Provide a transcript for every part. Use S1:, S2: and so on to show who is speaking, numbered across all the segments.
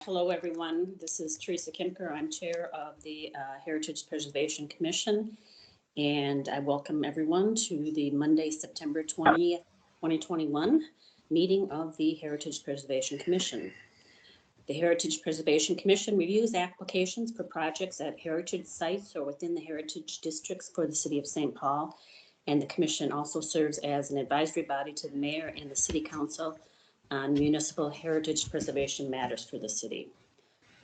S1: Hello, everyone. This is Teresa Kimker. I'm chair of the Heritage Preservation Commission, and I welcome everyone to the Monday, September 20th, 2021 meeting of the Heritage Preservation Commission. The Heritage Preservation Commission reviews applications for projects at heritage sites or within the heritage districts for the city of St. Paul, and the commission also serves as an advisory body to the mayor and the city council on municipal heritage preservation matters for the city.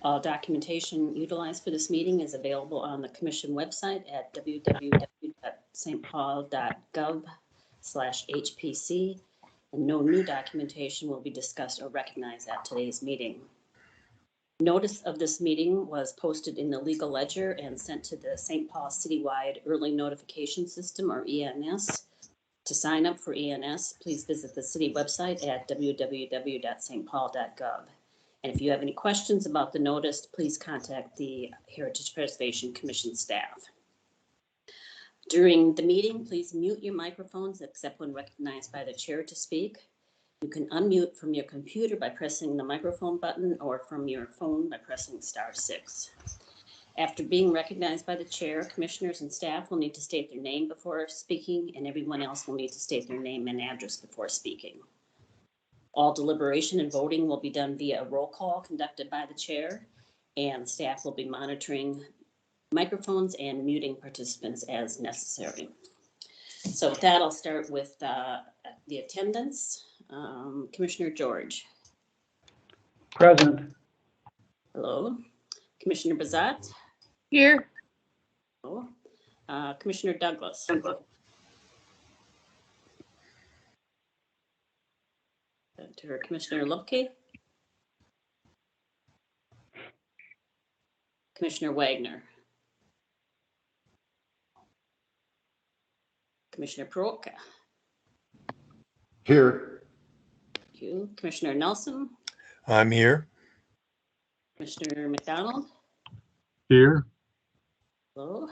S1: All documentation utilized for this meeting is available on the commission website at www.stpaul.gov/HPC, and no new documentation will be discussed or recognized at today's meeting. Notice of this meeting was posted in the Legal Ledger and sent to the St. Paul Citywide Early Notification System, or ENS. To sign up for ENS, please visit the city website at www.stpaul.gov. And if you have any questions about the notice, please contact the Heritage Preservation Commission staff. During the meeting, please mute your microphones except when recognized by the chair to speak. You can unmute from your computer by pressing the microphone button or from your phone by pressing *6. After being recognized by the chair, commissioners and staff will need to state their name before speaking, and everyone else will need to state their name and address before speaking. All deliberation and voting will be done via a roll call conducted by the chair, and staff will be monitoring microphones and muting participants as necessary. So with that, I'll start with the attendance. Commissioner George.
S2: Present.
S1: Hello. Commissioner Bizat.
S3: Here.
S1: Hello. Commissioner Douglas. To Commissioner Lupke. Commissioner Wagner. Commissioner Peroka.
S2: Here.
S1: Thank you. Commissioner Nelson.
S4: I'm here.
S1: Commissioner McDonald.
S2: Here.
S1: Hello.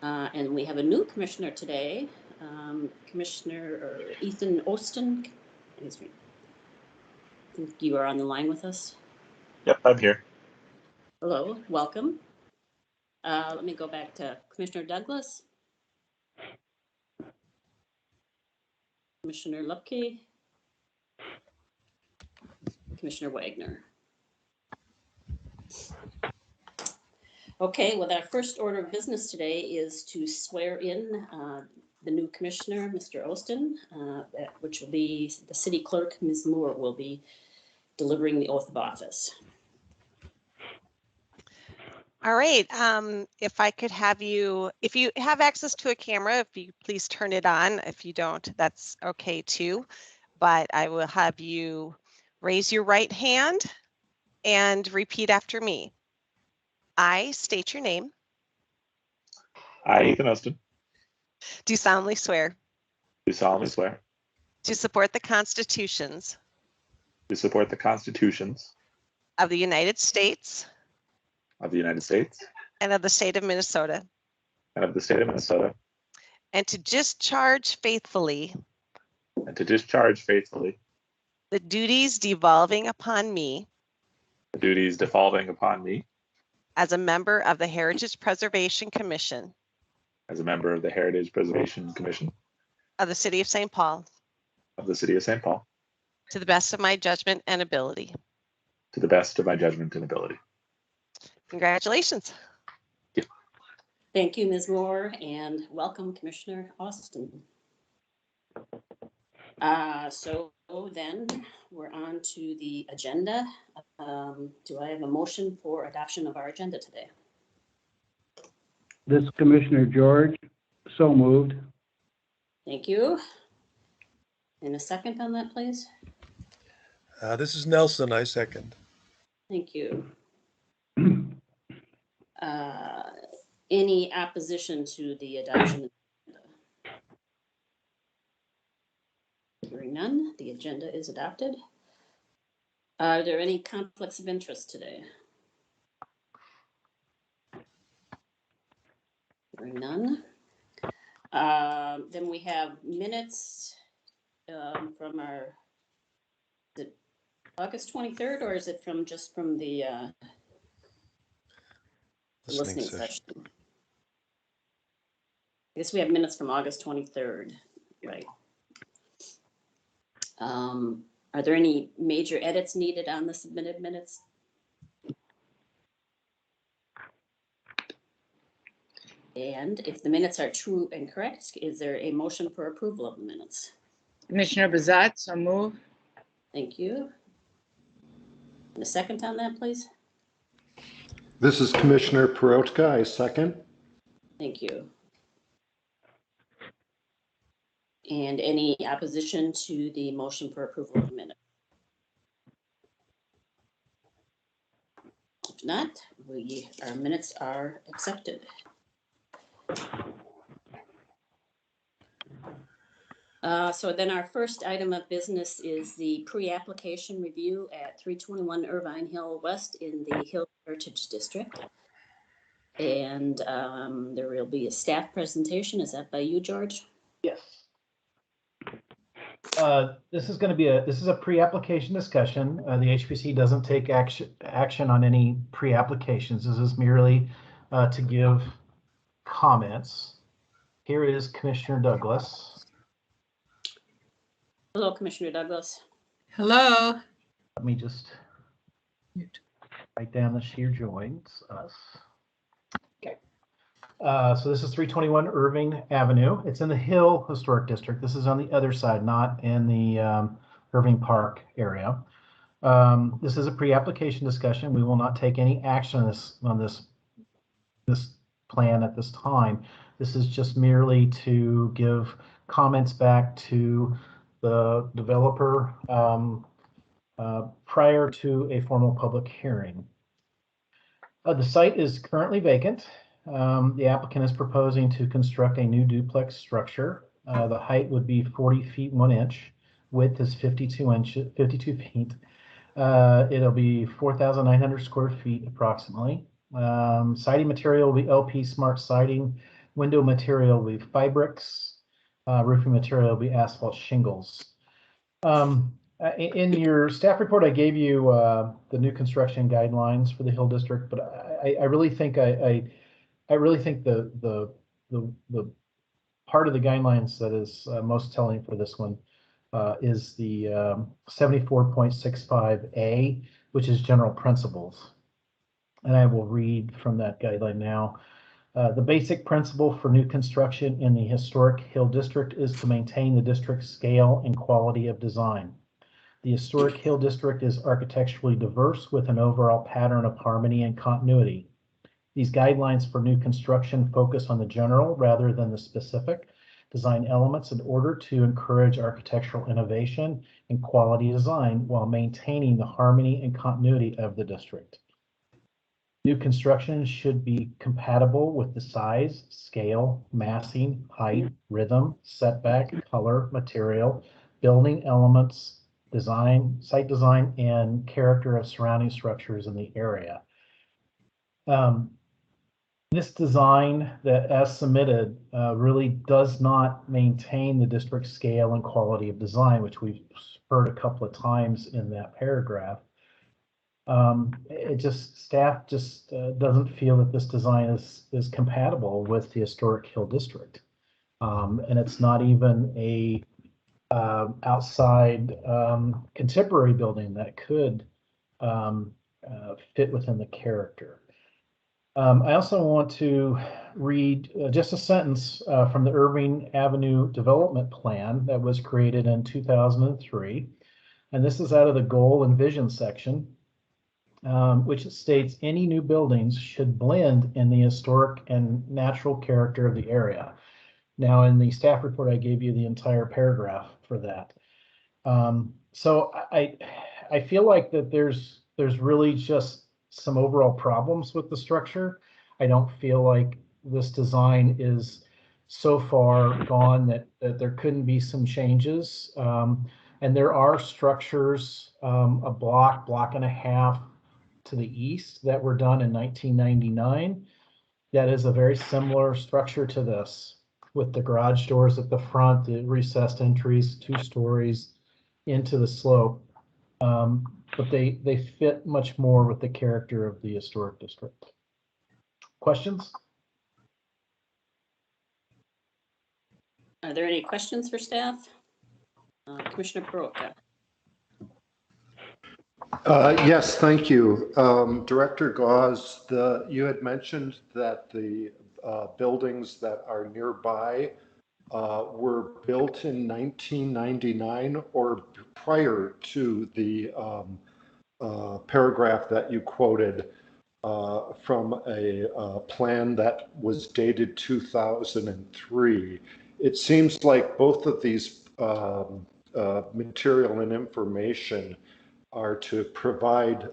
S1: And we have a new commissioner today, Commissioner Ethan Austin. I think you are on the line with us.
S5: Yep, I'm here.
S1: Hello, welcome. Let me go back to Commissioner Douglas. Commissioner Lupke. Commissioner Wagner. Okay, well, our first order of business today is to swear in the new commissioner, Mr. Austin, which will be the city clerk, Ms. Moore, will be delivering the oath of office.
S3: All right. If I could have you, if you have access to a camera, if you please turn it on. If you don't, that's okay too. But I will have you raise your right hand and repeat after me. I state your name.
S5: I, Ethan Austin,
S3: Do solemnly swear
S5: do solemnly swear
S3: to support the constitutions
S5: to support the constitutions
S3: of the United States
S5: of the United States
S3: and of the state of Minnesota,
S5: and of the state of Minnesota,
S3: and to discharge faithfully
S5: and to discharge faithfully
S3: the duties devolving upon me
S5: the duties devolving upon me
S3: as a member of the Heritage Preservation Commission
S5: as a member of the Heritage Preservation Commission
S3: of the city of St. Paul,
S5: of the city of St. Paul,
S3: to the best of my judgment and ability.
S5: to the best of my judgment and ability.
S3: Congratulations.
S1: Thank you, Ms. Moore, and welcome, Commissioner Austin. So then we're on to the agenda. Do I have a motion for adoption of our agenda today?
S2: This is Commissioner George. So moved.
S1: Thank you. And a second on that, please.
S4: This is Nelson. I second.
S1: Thank you. Any opposition to the adoption of the agenda? Hearing none, the agenda is adopted. Are there any conflicts of interest today? Hearing none. Then we have minutes from our August 23rd, or is it from just from the listening session? I guess we have minutes from August 23rd, right? Are there any major edits needed on the submitted minutes? And if the minutes are true and correct, is there a motion for approval of the minutes?
S6: Commissioner Bizat, so move.
S1: Thank you. And a second on that, please.
S7: This is Commissioner Peroutka. I second.
S1: Thank you. And any opposition to the motion for approval of the minutes? If not, our minutes are accepted. So then our first item of business is the pre-application review at 321 Irvine Hill West in the Hill Heritage District. And there will be a staff presentation. Is that by you, George?
S8: Yes. This is going to be a pre-application discussion. The HPC doesn't take action on any pre-applications. This is merely to give comments. Here is Commissioner Douglas.
S1: Hello, Commissioner Douglas.
S6: Hello.
S8: Let me just write down that she joins us. Okay. So this is 321 Irving Avenue. It's in the Hill Historic District. This is on the other side, not in the Irving Park area. This is a pre-application discussion. We will not take any action on this plan at this time. This is just merely to give comments back to the developer prior to a formal public hearing. The site is currently vacant. The applicant is proposing to construct a new duplex structure. The height would be 40 feet 1 inch. Width is 52 feet. It'll be 4,900 square feet approximately. Siding material will be LP Smart siding. Window material will be Fibrix. Roofing material will be asphalt shingles. In your staff report, I gave you the new construction guidelines for the Hill District, but I really think I really think the part of the guidelines that is most telling for this one is the 74.65A, which is general principles. And I will read from that guideline now. The basic principle for new construction in the historic Hill District is to maintain the district's scale and quality of design. The historic Hill District is architecturally diverse with an overall pattern of harmony and continuity. These guidelines for new construction focus on the general rather than the specific design elements in order to encourage architectural innovation and quality design while maintaining the harmony and continuity of the district. New construction should be compatible with the size, scale, massing, height, rhythm, setback, color, material, building elements, design, site design, and character of surrounding structures in the area. This design that as submitted really does not maintain the district scale and quality of design, which we've heard a couple of times in that paragraph. Staff just doesn't feel that this design is compatible with the historic Hill District. And it's not even a outside contemporary building that could fit within the character. I also want to read just a sentence from the Irving Avenue Development Plan that was created in 2003. And this is out of the Goal and Vision section, which states any new buildings should blend in the historic and natural character of the area. Now, in the staff report, I gave you the entire paragraph for that. So I feel like that there's really just some overall problems with the structure. I don't feel like this design is so far gone that there couldn't be some changes. And there are structures, a block and a half to the east that were done in 1999. That is a very similar structure to this, with the garage doors at the front, the recessed entries, 2 stories into the slope. but they fit much more with the character of the historic district. Questions?
S1: Are there any questions for staff? Commissioner Peroutka.
S7: Yes, thank you. Director Gauze, you had mentioned that the buildings that are nearby were built in 1999 or prior to the paragraph that you quoted from a plan that was dated 2003. It seems like both of these material and information are to provide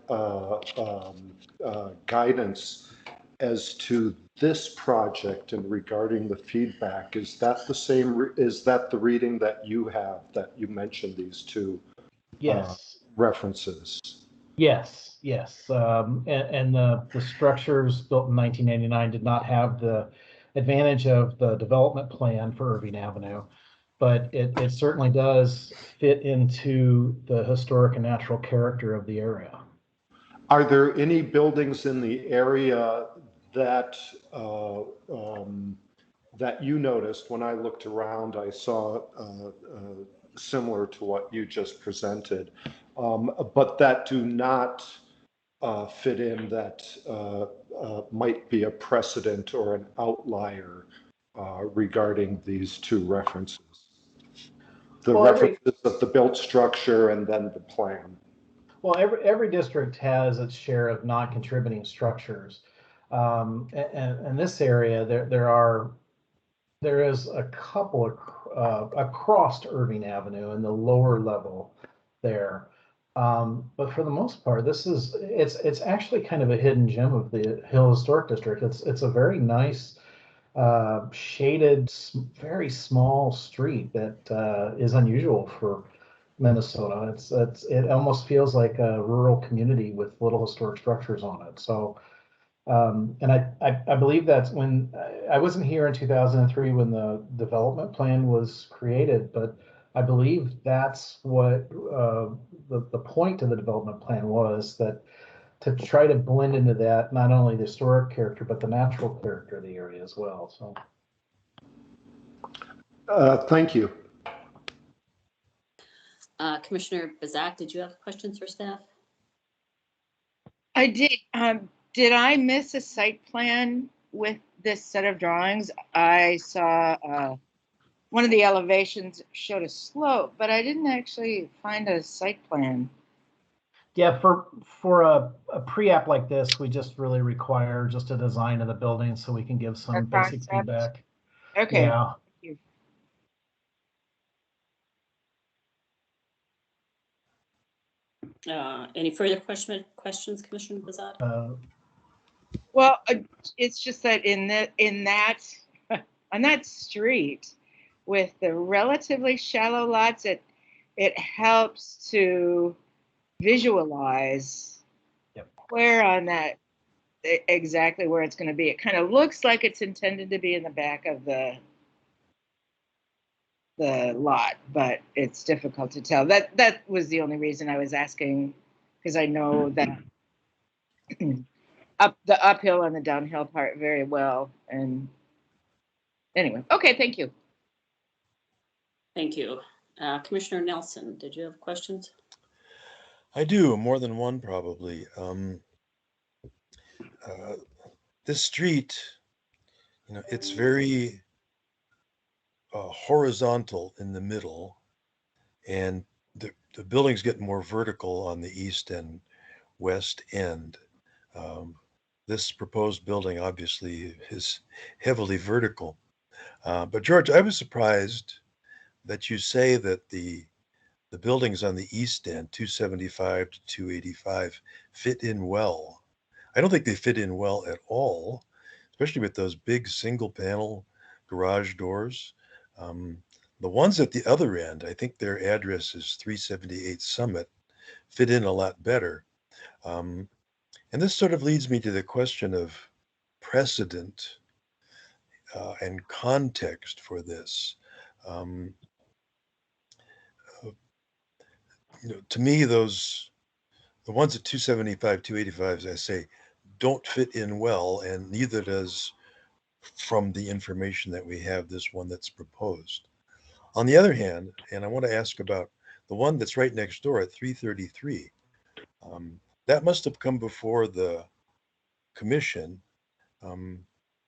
S7: guidance as to this project and regarding the feedback. Is that the same? Is that the reading that you have, that you mentioned these two
S8: Yes.
S7: references?
S8: Yes, yes. And the structures built in 1999 did not have the advantage of the development plan for Irving Avenue, but it certainly does fit into the historic and natural character of the area.
S7: Are there any buildings in the area that that you noticed? When I looked around, I saw similar to what you just presented, but that do not fit in, that might be a precedent or an outlier regarding these two references. The references of the built structure and then the plan.
S8: Well, every district has its share of non-contributing structures. And in this area, there is a couple across Irving Avenue in the lower level there. But for the most part, it's actually kind of a hidden gem of the Hill Historic District. It's a very nice shaded, very small street that is unusual for Minnesota. It almost feels like a rural community with little historic structures on it. So, and I believe that's when I wasn't here in 2003 when the development plan was created, but I believe that's what the point of the development plan was, that to try to blend into that not only the historic character but the natural character of the area as well. So,
S7: thank you.
S1: Commissioner Bizat, did you have questions for staff?
S6: I did. Did I miss a site plan with this set of drawings? I saw one of the elevations showed a slope, but I didn't actually find a site plan.
S8: yeah, for a pre-app like this, we just really require just a design of the building so we can give some basic feedback.
S6: Okay.
S8: Yeah.
S6: Thank you.
S1: Any further questions, Commissioner Bizat?
S6: Well, it's just that on that street with the relatively shallow lots, it helps to visualize where on that exactly where it's going to be. It kind of looks like it's intended to be in the back of the lot, but it's difficult to tell. That was the only reason I was asking, because I know that the uphill and the downhill part very well. And anyway, okay, thank you.
S1: Thank you. Commissioner Nelson, did you have questions?
S4: I do, more than one probably. This street, it's very horizontal in the middle, and the buildings get more vertical on the east and west end. This proposed building obviously is heavily vertical. But George, I was surprised that you say that the buildings on the east end, 275 to 285, fit in well. I don't think they fit in well at all, especially with those big single panel garage doors. The ones at the other end, I think their address is 378 Summit, fit in a lot better. And this sort of leads me to the question of precedent and context for this. To me, those the ones at 275, 285, as I say, don't fit in well, and neither does, from the information that we have, this one that's proposed. On the other hand, and I want to ask about the one that's right next door at 333, that must have come before the commission. Do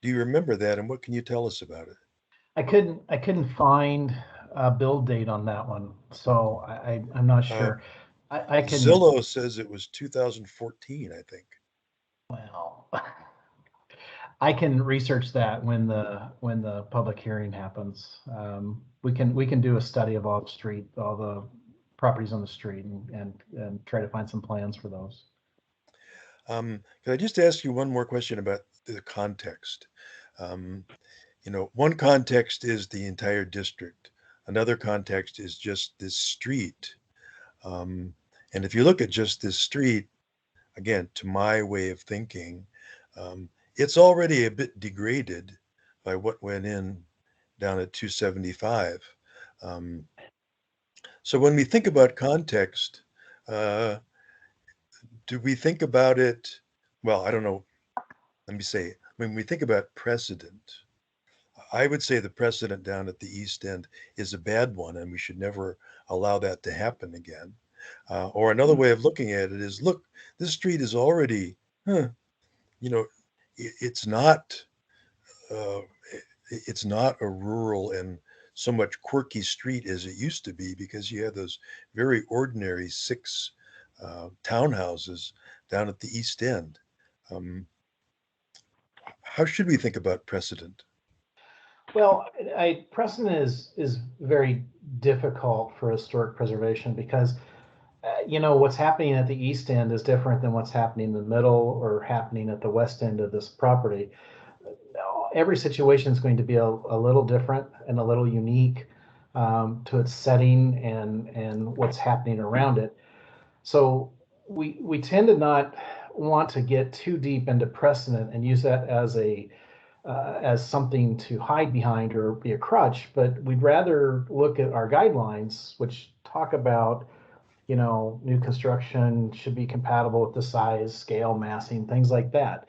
S4: you remember that, and what can you tell us about it?
S8: I couldn't find a build date on that one, so I'm not sure. I can.
S4: Zillow says it was 2014, I think.
S8: Well, I can research that when the public hearing happens. We can do a study of all the properties on the street, and try to find some plans for those.
S4: Can I just ask you one more question about the context? One context is the entire district. Another context is just this street. And if you look at just this street, again, to my way of thinking, it's already a bit degraded by what went in down at 275. So when we think about context, do we think about it? Well, I don't know. Let me say, when we think about precedent, I would say the precedent down at the East End is a bad one, and we should never allow that to happen again. Or another way of looking at it is, look, this street is already, it's not a rural and so much quirky street as it used to be, because you have those very ordinary 6 townhouses down at the East End. How should we think about precedent?
S8: Well, precedent is very difficult for historic preservation, because what's happening at the East End is different than what's happening in the middle or happening at the West End of this property. Every situation is going to be a little different and a little unique to its setting and what's happening around it. So we tend to not want to get too deep into precedent and use that as something to hide behind or be a crutch, but we'd rather look at our guidelines, which talk about, new construction should be compatible with the size, scale, massing, things like that.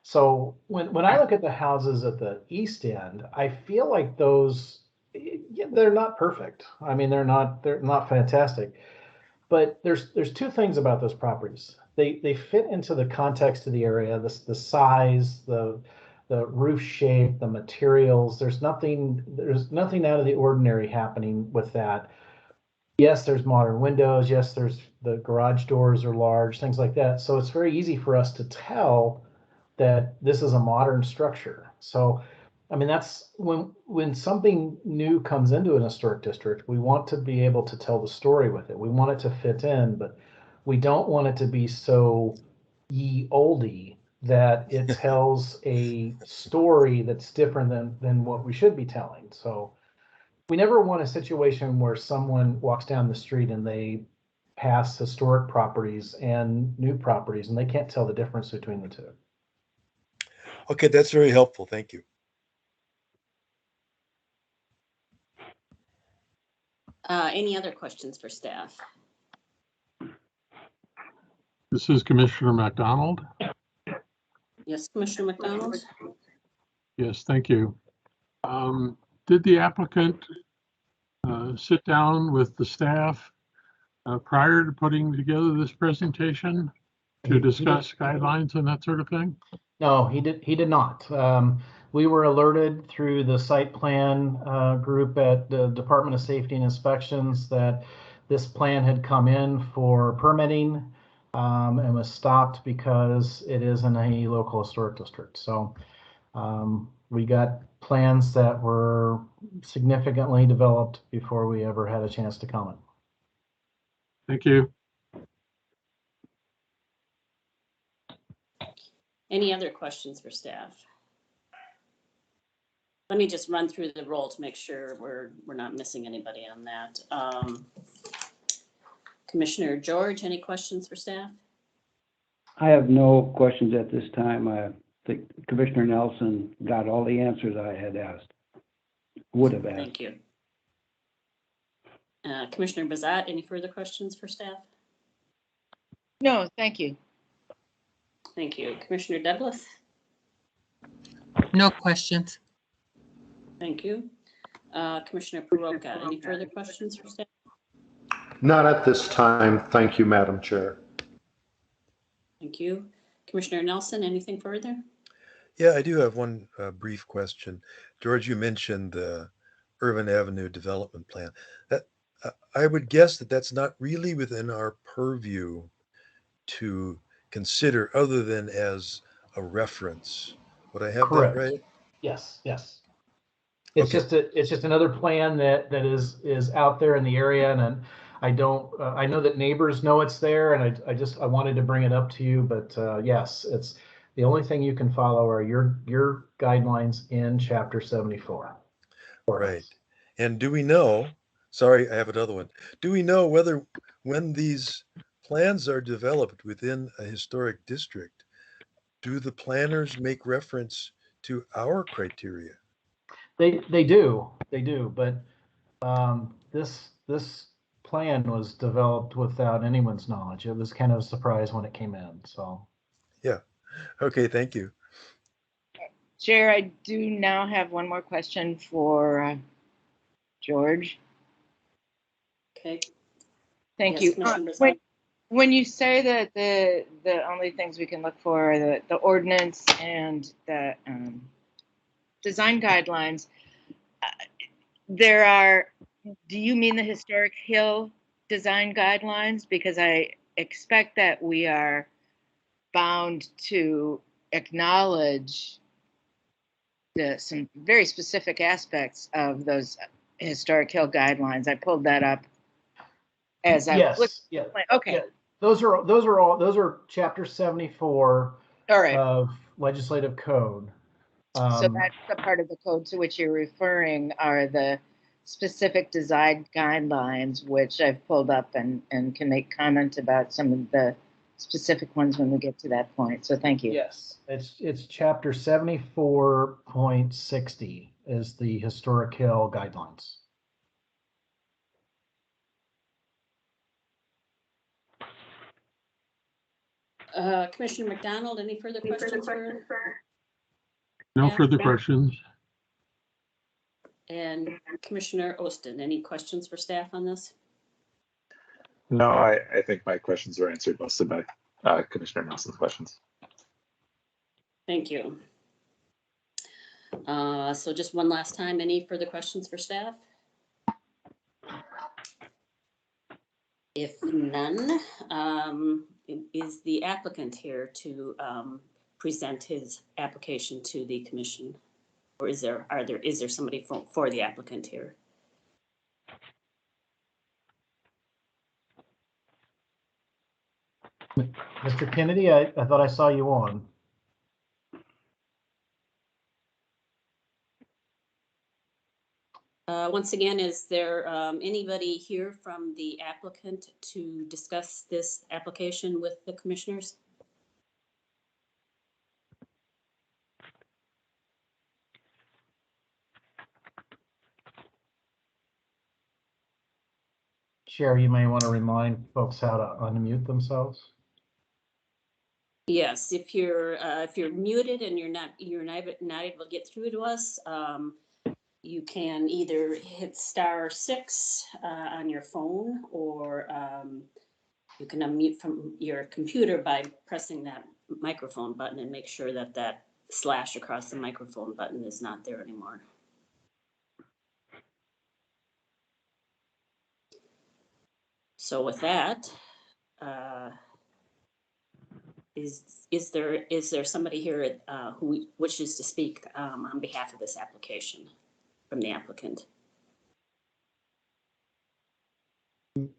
S8: So when I look at the houses at the East End, I feel like those, they're not perfect. I mean, they're not fantastic, but there's 2 things about those properties. They fit into the context of the area, the size, the roof shape, the materials. There's nothing out of the ordinary happening with that. Yes, there's modern windows. Yes, there's the garage doors are large, things like that. So it's very easy for us to tell that this is a modern structure. So, I mean, that's when something new comes into an historic district, we want to be able to tell the story with it. We want it to fit in, but we don't want it to be so ye oldie that it tells a story that's different than what we should be telling. So we never want a situation where someone walks down the street and they pass historic properties and new properties and they can't tell the difference between the 2.
S4: Okay, that's very helpful. Thank you.
S1: Any other questions for staff?
S9: This is Commissioner McDonald.
S1: Yes, Commissioner McDonald?
S9: Yes, thank you. Did the applicant sit down with the staff prior to putting together this presentation to discuss guidelines and that sort of thing?
S8: No, he did not. We were alerted through the site plan group at the Department of Safety and Inspections that this plan had come in for permitting and was stopped because it is in a local historic district. So we got plans that were significantly developed before we ever had a chance to comment.
S9: Thank you.
S1: Any other questions for staff? Let me just run through the roll to make sure we're not missing anybody on that. Commissioner George, any questions for staff?
S2: I have no questions at this time. I think Commissioner Nelson got all the answers I had asked, would have asked.
S1: Thank you. Commissioner Bizat, any further questions for staff?
S6: No, thank you.
S1: Thank you. Commissioner Douglas?
S10: No questions.
S1: Thank you. Commissioner Peroka, any further questions for staff?
S7: Not at this time. Thank you, Madam Chair.
S1: Thank you. Commissioner Nelson, anything further?
S4: Yeah, I do have one brief question. George, you mentioned the Irving Avenue Development Plan. That I would guess that that's not really within our purview to consider other than as a reference. Would I have
S8: Correct.
S4: that right?
S8: Yes, yes. It's
S4: Okay.
S8: it's just another plan that is out there in the area, and I don't I know that neighbors know it's there, and I wanted to bring it up to you, but yes, it's the only thing you can follow are your guidelines in Chapter 74.
S4: Right. And do we know, sorry, I have another one. Do we know whether when these plans are developed within a historic district, do the planners make reference to our criteria?
S8: They do, but this plan was developed without anyone's knowledge. It was kind of a surprise when it came in. So
S4: Yeah. Okay, thank you.
S6: Chair, I do now have one more question for George.
S1: Okay.
S6: Thank
S1: Yes,
S6: you.
S1: Commissioner Bizat.
S6: When you say that the only things we can look for are the ordinance and the design guidelines, do you mean the historic hill design guidelines? Because I expect that we are bound to acknowledge some very specific aspects of those historic hill guidelines. I pulled that up as I
S8: yes,
S6: looked.
S8: yeah,
S6: Okay.
S8: yeah. Those are Chapter 74
S6: All right.
S8: of Legislative Code.
S6: So that's the part of the code to which you're referring are the specific design guidelines, which I've pulled up and can make comment about some of the specific ones when we get to that point. So thank you.
S8: Yes, it's Chapter 74.60 is the Historic Hill guidelines.
S1: Commissioner McDonald, any further questions for?
S9: No
S1: Yeah.
S9: further questions.
S1: And Commissioner Ostin, any questions for staff on this?
S5: No, I think my questions were answered mostly by Commissioner Nelson's questions.
S1: Thank you. So just one last time, any further questions for staff? If none, is the applicant here to present his application to the commission? Or is there somebody for the applicant here?
S8: Mr. Kennedy, I thought I saw you on.
S1: Once again, is there anybody here from the applicant to discuss this application with the commissioners?
S8: Sherry, you may want to remind folks how to unmute themselves.
S1: Yes, if you're muted and you're not able to get through to us, you can either hit *6 on your phone, or you can unmute from your computer by pressing that microphone button and make sure that that slash across the microphone button is not there anymore. So with that, is there somebody here who wishes to speak on behalf of this application from the applicant?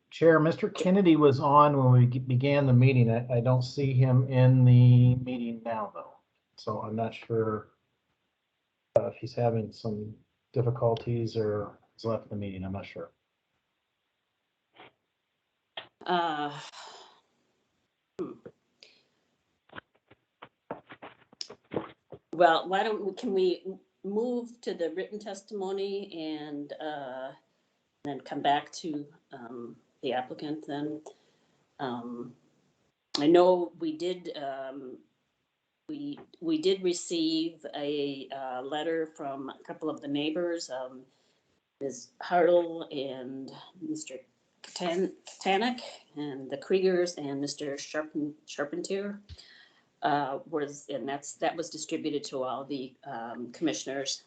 S8: Chair, Mr. Kennedy was on when we began the meeting. I don't see him in the meeting now, though. So I'm not sure if he's having some difficulties or has left the meeting. I'm not sure.
S1: Well, can we move to the written testimony and then come back to the applicant then? I know we did we did receive a letter from a couple of the neighbors, Ms. Hartle and Mr. Katanek, and the Kriegers and Mr. Charpentier. That was distributed to all the commissioners,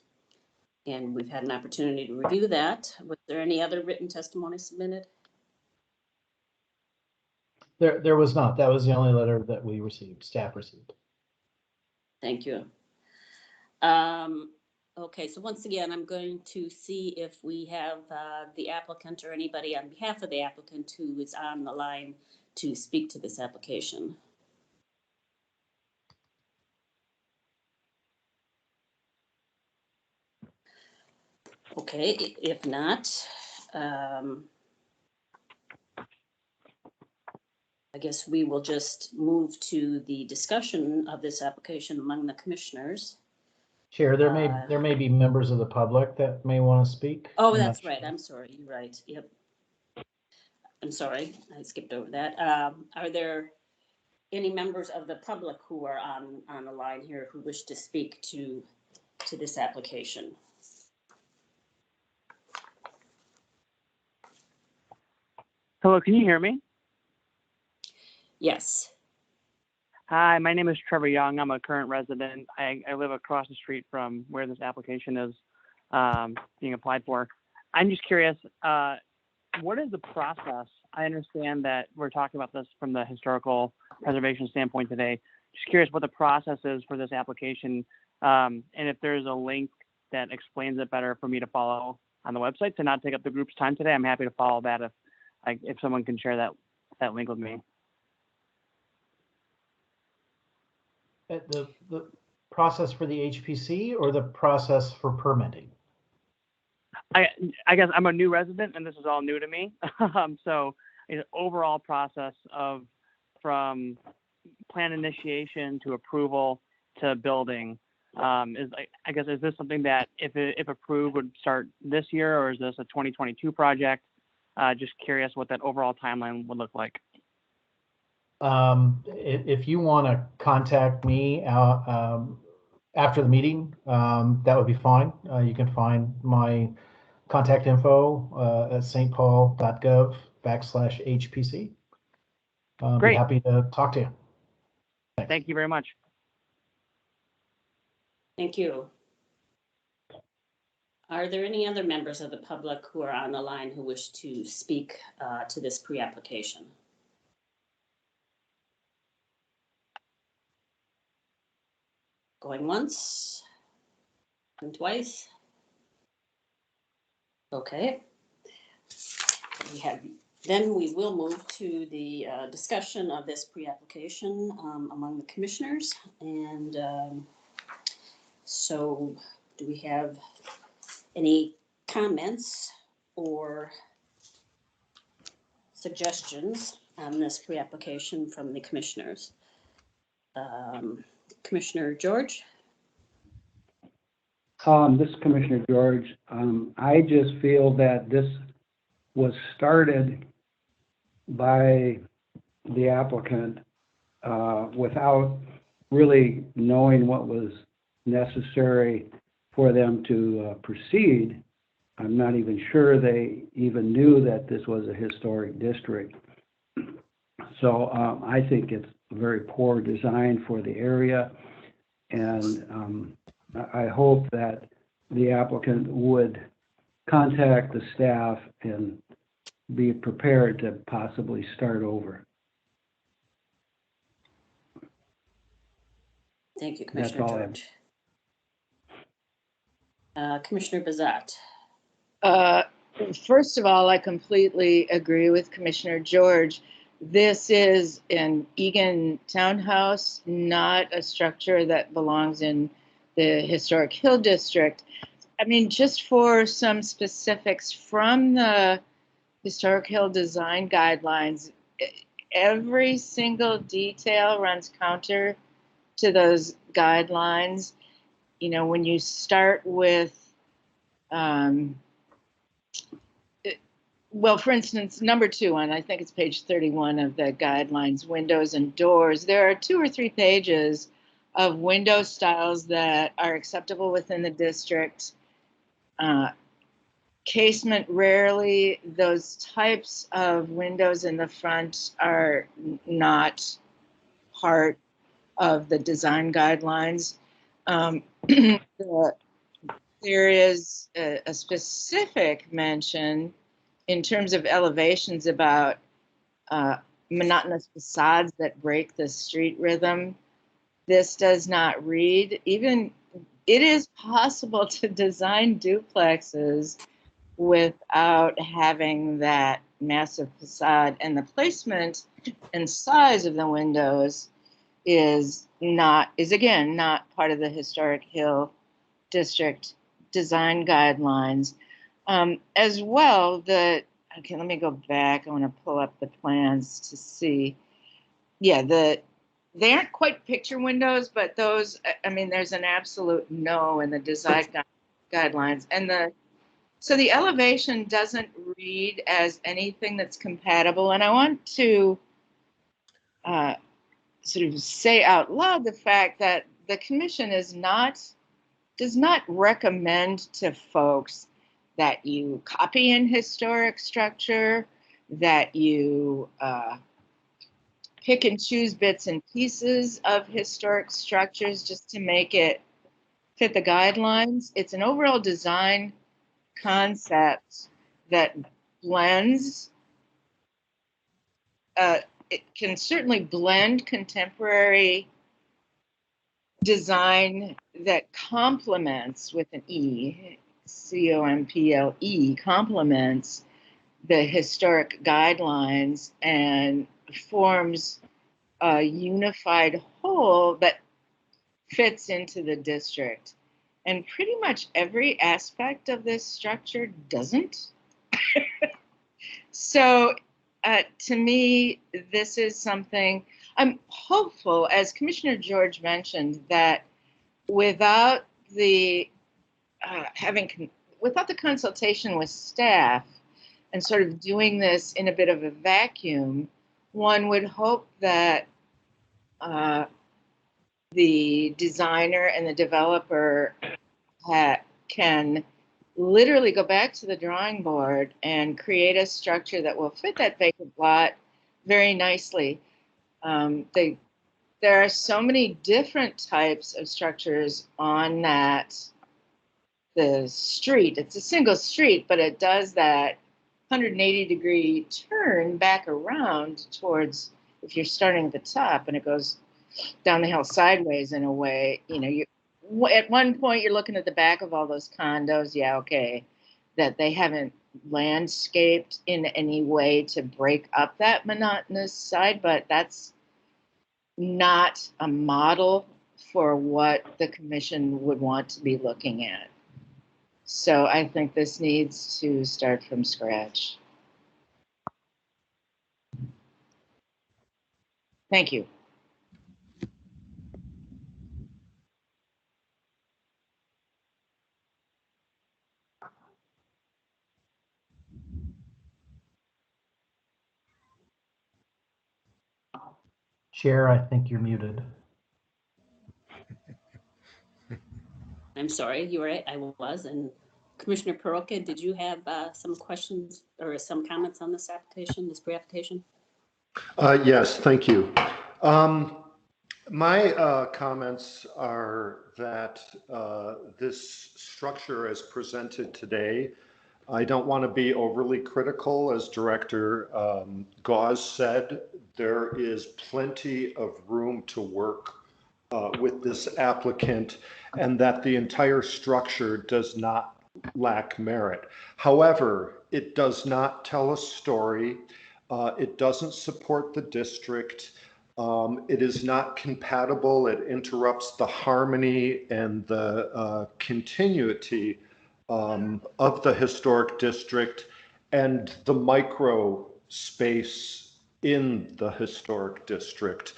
S1: and we've had an opportunity to review that. Was there any other written testimony submitted?
S8: There was not. That was the only letter that we received, staff received.
S1: Thank you. Okay, so once again, I'm going to see if we have the applicant or anybody on behalf of the applicant who is on the line to speak to this application. Okay, if not, I guess we will just move to the discussion of this application among the commissioners.
S8: Chair, there may be members of the public that may want to speak.
S1: Oh, that's right. I'm sorry. You're right. Yep. I'm sorry. I skipped over that. Are there any members of the public who are on the line here who wish to speak to this application?
S10: Hello, can you hear me?
S1: Yes.
S10: Hi, my name is Trevor Young. I'm a current resident. I live across the street from where this application is being applied for. I'm just curious, what is the process? I understand that we're talking about this from the historical preservation standpoint today. Just curious what the process is for this application, and if there's a link that explains it better for me to follow on the website to not take up the group's time today. I'm happy to follow that if someone can share that link with me.
S8: The process for the HPC or the process for permitting?
S10: I guess I'm a new resident and this is all new to me. So the overall process from plan initiation to approval to building is this something that if approved would start this year, or is this a 2022 project? Just curious what that overall timeline would look like.
S8: If you want to contact me after the meeting, that would be fine. You can find my contact info at stpaul.gov/HPC.
S10: Great.
S8: Be happy to talk to you. Thanks.
S10: Thank you very much.
S1: Thank you. Are there any other members of the public who are on the line who wish to speak to this pre-application? Going once, and twice. Okay. Then we will move to the discussion of this pre-application among the commissioners. And so do we have any comments or suggestions on this pre-application from the commissioners? Commissioner George?
S2: This is Commissioner George. I just feel that this was started by the applicant without really knowing what was necessary for them to proceed. I'm not even sure they even knew that this was a historic district. So I think it's a very poor design for the area, and I hope that the applicant would contact the staff and be prepared to possibly start over.
S1: Thank you, Commissioner George. Commissioner Bizat.
S6: First of all, I completely agree with Commissioner George. This is an Egan townhouse, not a structure that belongs in the Historic Hill District. I mean, just for some specifics from the Historic Hill Design Guidelines, every single detail runs counter to those guidelines. You know, when you start with well, for instance, number 2 on, I think it's page 31 of the guidelines, windows and doors. There are 2 or 3 pages of window styles that are acceptable within the district. Casement, rarely. Those types of windows in the front are not part of the design guidelines. There is a specific mention in terms of elevations about monotonous facades that break the street rhythm. This does not read. Even it is possible to design duplexes without having that massive facade, and the placement and size of the windows is again not part of the Historic Hill District design guidelines. As well, okay, let me go back. I want to pull up the plans to see. Yeah, they aren't quite picture windows, but those, I mean, there's an absolute no in the design guidelines. And so the elevation doesn't read as anything that's compatible. And I want to sort of say out loud the fact that the commission does not recommend to folks that you copy an historic structure, that you pick and choose bits and pieces of historic structures just to make it fit the guidelines. It's an overall design concept that blends, it can certainly blend contemporary design that complements, with an E, C-O-M-P-L-E, complements the historic guidelines and forms a unified whole that fits into the district. And pretty much every aspect of this structure doesn't. So to me, this is something, I'm hopeful, as Commissioner George mentioned, that without the without the consultation with staff and sort of doing this in a bit of a vacuum, one would hope that the designer and the developer can literally go back to the drawing board and create a structure that will fit that vacant lot very nicely. There are so many different types of structures on the street. It's a single street, but it does that 180-degree turn back around towards, if you're starting at the top and it goes down the hill sideways in a way, you know, at one point you're looking at the back of all those condos. Yeah, okay, that they haven't landscaped in any way to break up that monotonous side, but that's not a model for what the commission would want to be looking at. So I think this needs to start from scratch. Thank you.
S8: Chair, I think you're muted.
S1: I'm sorry, you're right, I was. And Commissioner Peroka, did you have some questions or some comments on this application, this pre-application?
S7: Yes, thank you. My comments are that this structure as presented today, I don't want to be overly critical. As Director Gauze said, there is plenty of room to work with this applicant, and that the entire structure does not lack merit. However, it does not tell a story. It doesn't support the district. It is not compatible. It interrupts the harmony and the continuity of the historic district and the micro space in the historic district.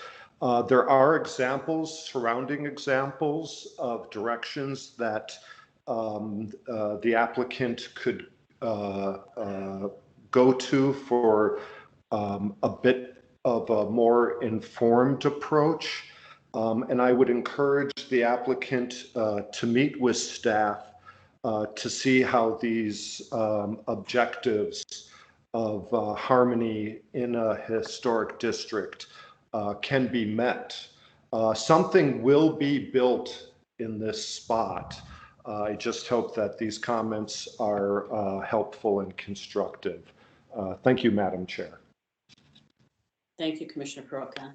S7: There are surrounding examples of directions that the applicant could go to for a bit of a more informed approach. And I would encourage the applicant to meet with staff to see how these objectives of harmony in a historic district can be met. Something will be built in this spot. I just hope that these comments are helpful and constructive. Thank you, Madam Chair.
S1: Thank you, Commissioner Peroka.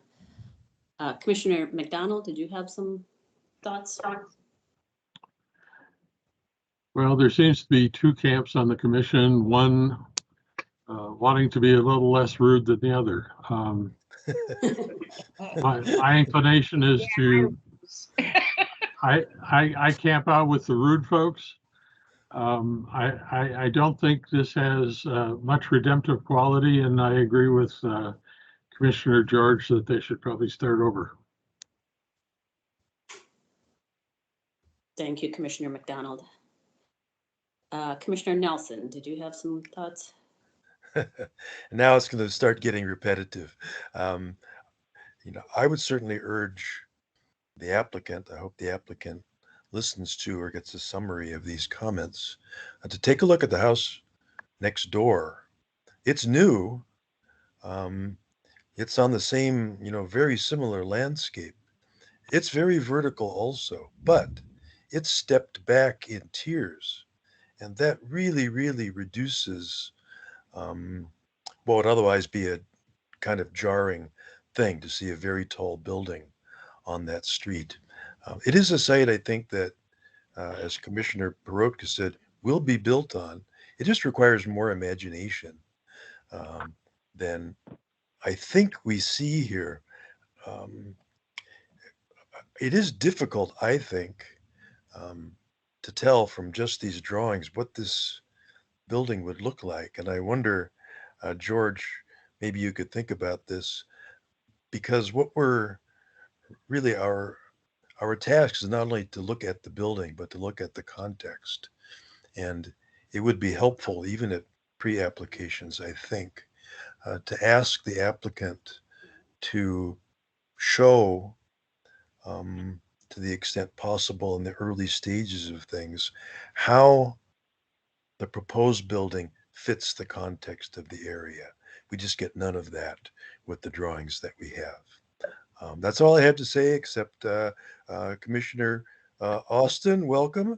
S1: Commissioner McDonald, did you have some thoughts?
S9: Well, there seems to be two camps on the commission, one wanting to be a little less rude than the other. My inclination is to, I camp out with the rude folks. I don't think this has much redemptive quality, and I agree with Commissioner George that they should probably start over.
S1: Thank you, Commissioner McDonald. Commissioner Nelson, did you have some thoughts?
S4: Now it's going to start getting repetitive. I would certainly urge the applicant, I hope the applicant listens to or gets a summary of these comments, to take a look at the house next door. It's new. It's on the same, very similar landscape. It's very vertical also, but it's stepped back in tiers. And that really, really reduces what would otherwise be a kind of jarring thing to see a very tall building on that street. It is a site, I think, that, as Commissioner Perotka said, will be built on. It just requires more imagination than I think we see here. It is difficult, I think, to tell from just these drawings what this building would look like. And I wonder, George, maybe you could think about this, because what we're really, our task is not only to look at the building, but to look at the context. And it would be helpful, even at pre-applications, I think, to ask the applicant to show, to the extent possible in the early stages of things, how the proposed building fits the context of the area. We just get none of that with the drawings that we have. That's all I have to say, except Commissioner Austin, welcome.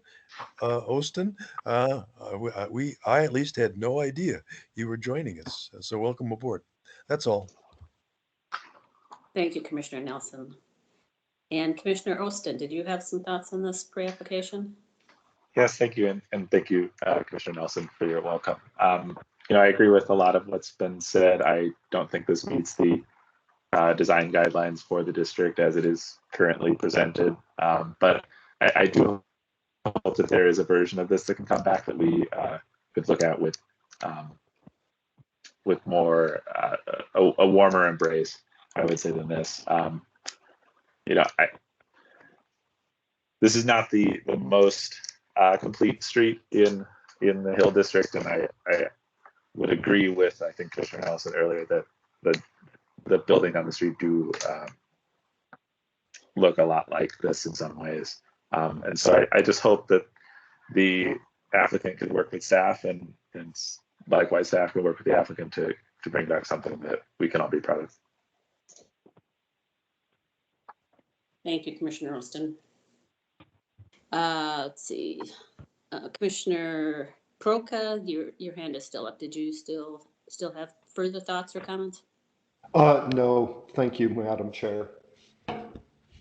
S4: Austin, I at least had no idea you were joining us, so welcome aboard. That's all.
S1: Thank you, Commissioner Nelson. And Commissioner Austin, did you have some thoughts on this pre-application?
S5: Yes, thank you, and thank you, Commissioner Nelson, for your welcome. I agree with a lot of what's been said. I don't think this meets the design guidelines for the district as it is currently presented, but I do hope that there is a version of this that can come back that we could look at with more a warmer embrace, I would say, than this. This is not the most complete street in the Hill District, and I would agree with, I think, Commissioner Nelson earlier that the building on the street do look a lot like this in some ways. And so I just hope that the applicant can work with staff, and likewise staff can work with the applicant to bring back something that we can all be proud of.
S1: Thank you, Commissioner Austin. Let's see, Commissioner Peroka, your hand is still up. Did you still have further thoughts or comments?
S7: No, thank you, Madam Chair.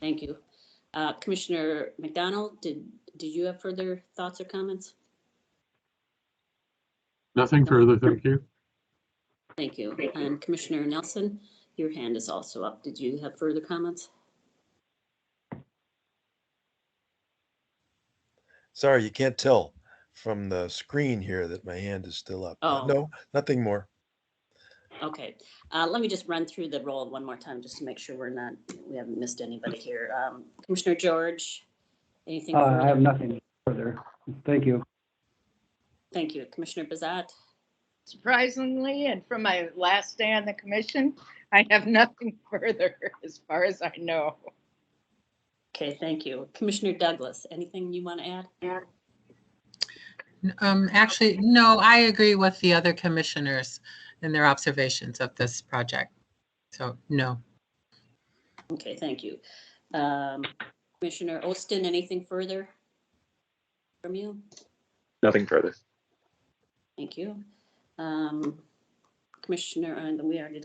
S1: Thank you. Commissioner McDonald, did you have further thoughts or comments?
S9: Nothing further, thank you.
S1: Thank you. And Commissioner Nelson, your hand is also up. Did you have further comments?
S4: Sorry, you can't tell from the screen here that my hand is still up.
S1: Oh.
S4: No, nothing more.
S1: Okay, let me just run through the roll one more time just to make sure we haven't missed anybody here. Commissioner George, anything further?
S2: I have nothing further. Thank you.
S1: Thank you. Commissioner Bizat?
S6: Surprisingly, and from my last day on the commission, I have nothing further as far as I know.
S1: Okay, thank you. Commissioner Douglas, anything you want to add?
S11: Actually, no, I agree with the other commissioners and their observations of this project. So, no.
S1: Okay, thank you. Commissioner Ostin, anything further from you?
S5: Nothing further.
S1: Thank you. Commissioner, and we already,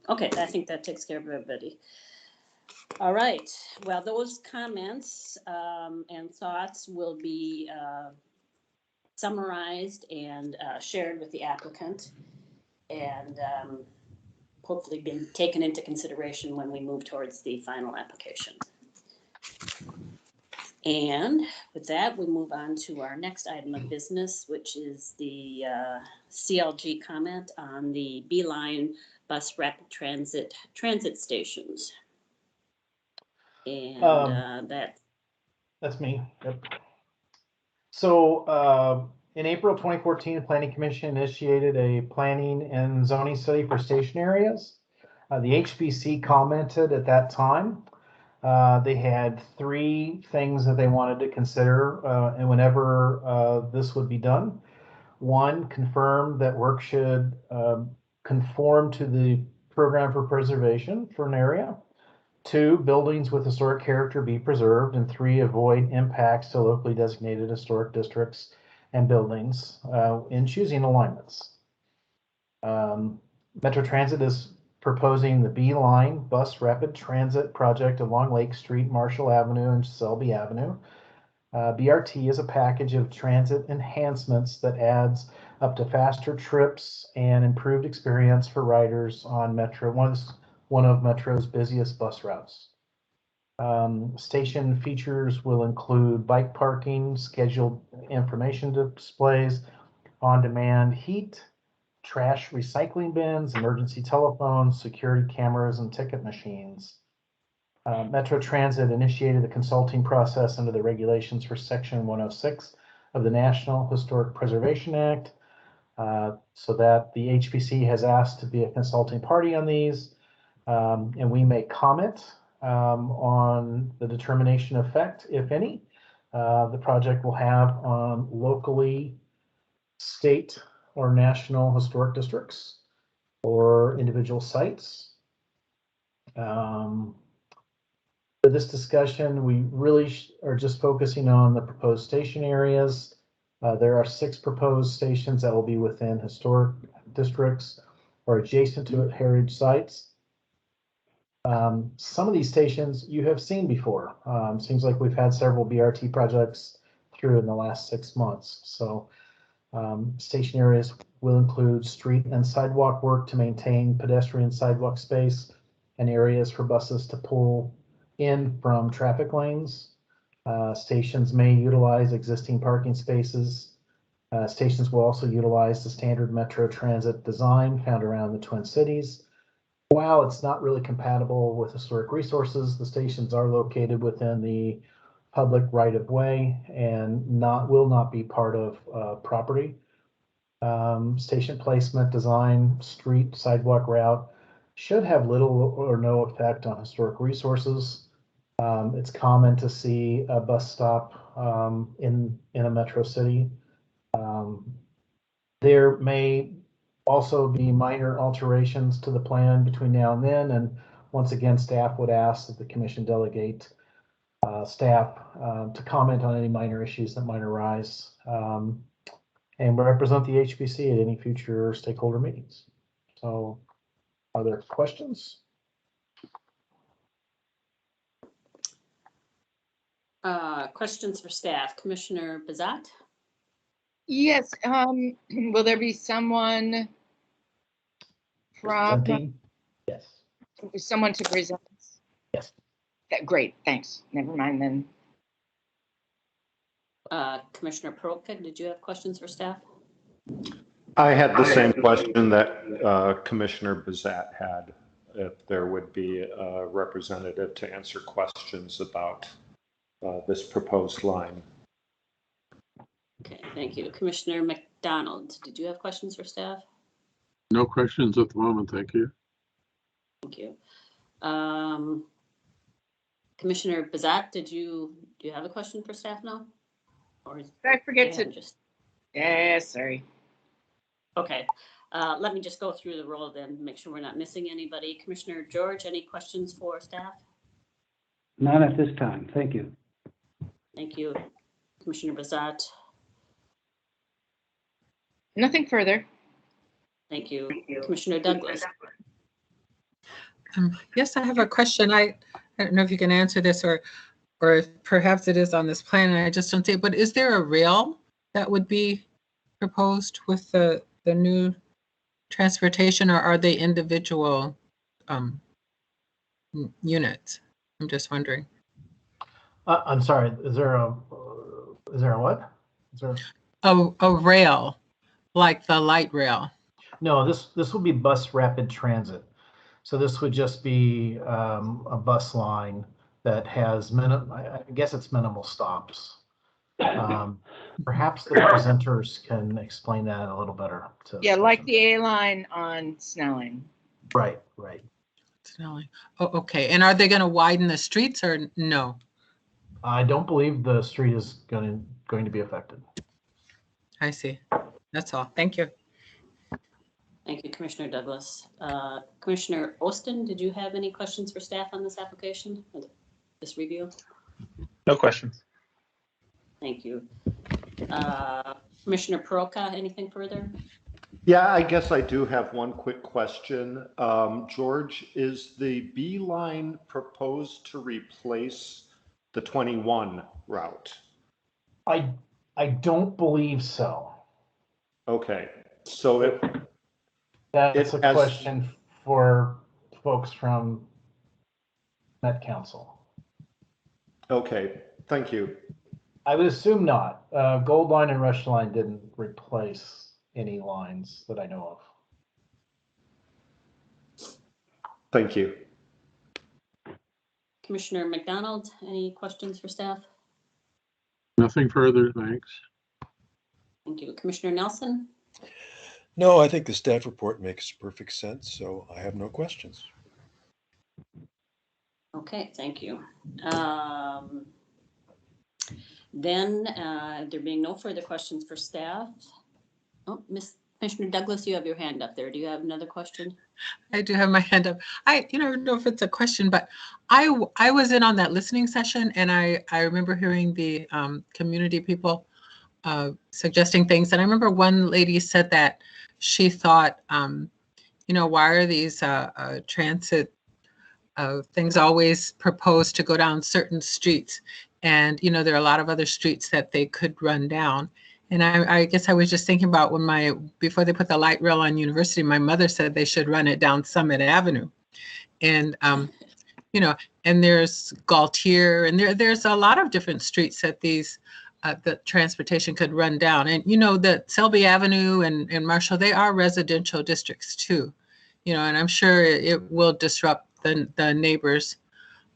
S1: okay, I think that takes care of everybody. All right, well, those comments and thoughts will be summarized and shared with the applicant and hopefully been taken into consideration when we move towards the final application. And with that, we move on to our next item of business, which is the CLG comment on the B-Line bus rapid transit stations. And
S8: That's me. Yep. So in April 2014, the Planning Commission initiated a planning and zoning study for station areas. The HPC commented at that time. They had 3 things that they wanted to consider and whenever this would be done. 1, confirm that work should conform to the program for preservation for an area. 2, buildings with historic character be preserved. And 3, avoid impacts to locally designated historic districts and buildings in choosing alignments. Metro Transit is proposing the B-Line bus rapid transit project along Lake Street, Marshall Avenue, and Selby Avenue. BRT is a package of transit enhancements that adds up to faster trips and improved experience for riders on Metro, one of Metro's busiest bus routes. Station features will include bike parking, scheduled information displays, on-demand heat, trash recycling bins, emergency telephones, security cameras, and ticket machines. Metro Transit initiated the consulting process under the regulations for Section 106 of the National Historic Preservation Act, so that the HPC has asked to be a consulting party on these, and we may comment on the determination effect, if any, the project will have on locally, state, or national historic districts or individual sites. For this discussion, we really are just focusing on the proposed station areas. There are 6 proposed stations that will be within historic districts or adjacent to heritage sites. Some of these stations you have seen before. Seems like we've had several BRT projects through in the last 6 months. So station areas will include street and sidewalk work to maintain pedestrian sidewalk space and areas for buses to pull in from traffic lanes. Stations may utilize existing parking spaces. Stations will also utilize the standard Metro Transit design found around the Twin Cities. While it's not really compatible with historic resources, the stations are located within the public right-of-way and will not be part of property. Station placement, design, street, sidewalk route should have little or no effect on historic resources. It's common to see a bus stop in a metro city. There may also be minor alterations to the plan between now and then, and once again, staff would ask that the commission delegate staff to comment on any minor issues that might arise and represent the HPC at any future stakeholder meetings. So, are there questions?
S1: Questions for staff. Commissioner Bizat?
S6: Yes, will there be someone from,
S8: Yes.
S6: someone to present?
S8: Yes.
S6: Great, thanks. Never mind then.
S1: Commissioner Perilka, did you have questions for staff?
S7: I had the same question that Commissioner Bizat had, if there would be a representative to answer questions about this proposed line.
S1: Okay, thank you. Commissioner McDonald, did you have questions for staff?
S9: No questions at the moment, thank you.
S1: Thank you. Commissioner Bizat, do you have a question for staff now? Or
S6: Did I forget to?
S1: just
S6: Yeah, sorry.
S1: okay. Let me just go through the roll then, make sure we're not missing anybody. Commissioner George, any questions for staff?
S2: None at this time. Thank you.
S1: Thank you. Commissioner Bizat.
S6: Nothing further.
S1: Thank you. Commissioner Douglas.
S11: Yes, I have a question. I don't know if you can answer this or if perhaps it is on this plan and I just don't see it, but is there a rail that would be proposed with the new transportation, or are they individual units? I'm just wondering.
S8: I'm sorry, is there a what? Is there?
S11: A rail, like the light rail.
S8: No, this will be bus rapid transit. So this would just be a bus line that has I guess it's minimal stops. Perhaps the presenters can explain that a little better.
S6: Yeah, like the A line on Snelling.
S8: Right.
S11: Snelling. Oh, okay. And are they going to widen the streets or no?
S8: I don't believe the street is going to be affected.
S11: I see. That's all. Thank you.
S1: Thank you, Commissioner Douglas. Commissioner Austin, did you have any questions for staff on this application, this review?
S5: No questions.
S1: Thank you. Commissioner Peroka, anything further?
S7: Yeah, I guess I do have one quick question. George, is the B line proposed to replace the 21 route?
S8: I don't believe so.
S7: Okay, so
S8: That's a question for folks from Met Council.
S7: Okay, thank you.
S8: I would assume not. Gold Line and Rush Line didn't replace any lines that I know of.
S7: Thank you.
S1: Commissioner McDonald, any questions for staff?
S9: Nothing further, thanks.
S1: Thank you. Commissioner Nelson?
S4: No, I think the staff report makes perfect sense, so I have no questions.
S1: Okay, thank you. Then there being no further questions for staff. Oh, Commissioner Douglas, you have your hand up there. Do you have another question?
S11: I do have my hand up. I don't know if it's a question, but I was in on that listening session, and I remember hearing the community people suggesting things. And I remember one lady said that she thought, why are these transit things always proposed to go down certain streets? And, there are a lot of other streets that they could run down. And I guess I was just thinking about before they put the light rail on University, my mother said they should run it down Summit Avenue. And, and there's Gaultier, and there's a lot of different streets that the transportation could run down. And, that Selby Avenue and Marshall, they are residential districts too, and I'm sure it will disrupt the neighbors,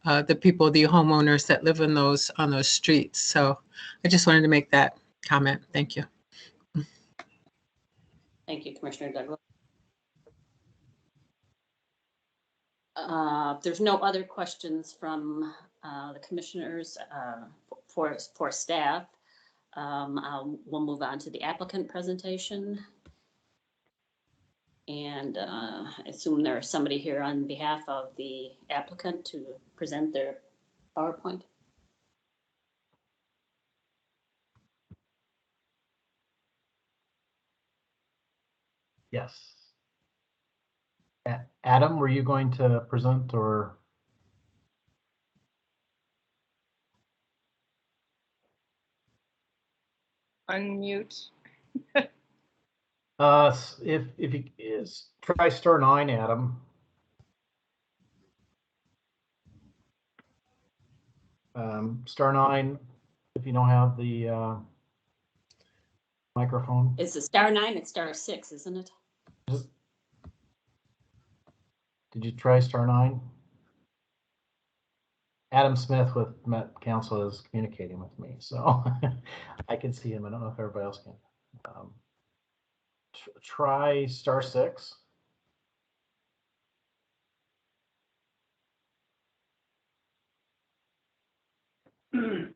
S11: the people, the homeowners that live on those streets. So I just wanted to make that comment. Thank you.
S1: Thank you, Commissioner Douglas. There's no other questions from the commissioners for staff. We'll move on to the applicant presentation. And I assume there's somebody here on behalf of the applicant to present their PowerPoint.
S8: Yes. Adam, were you going to present or?
S6: Unmute.
S8: If you try *9, Adam. *9, if you don't have the microphone.
S1: It's a *9, it's *6, isn't it?
S8: Did you try *9? Adam Smith with Met Council is communicating with me, so I can see him. I don't know if everybody else can. try *6.
S6: To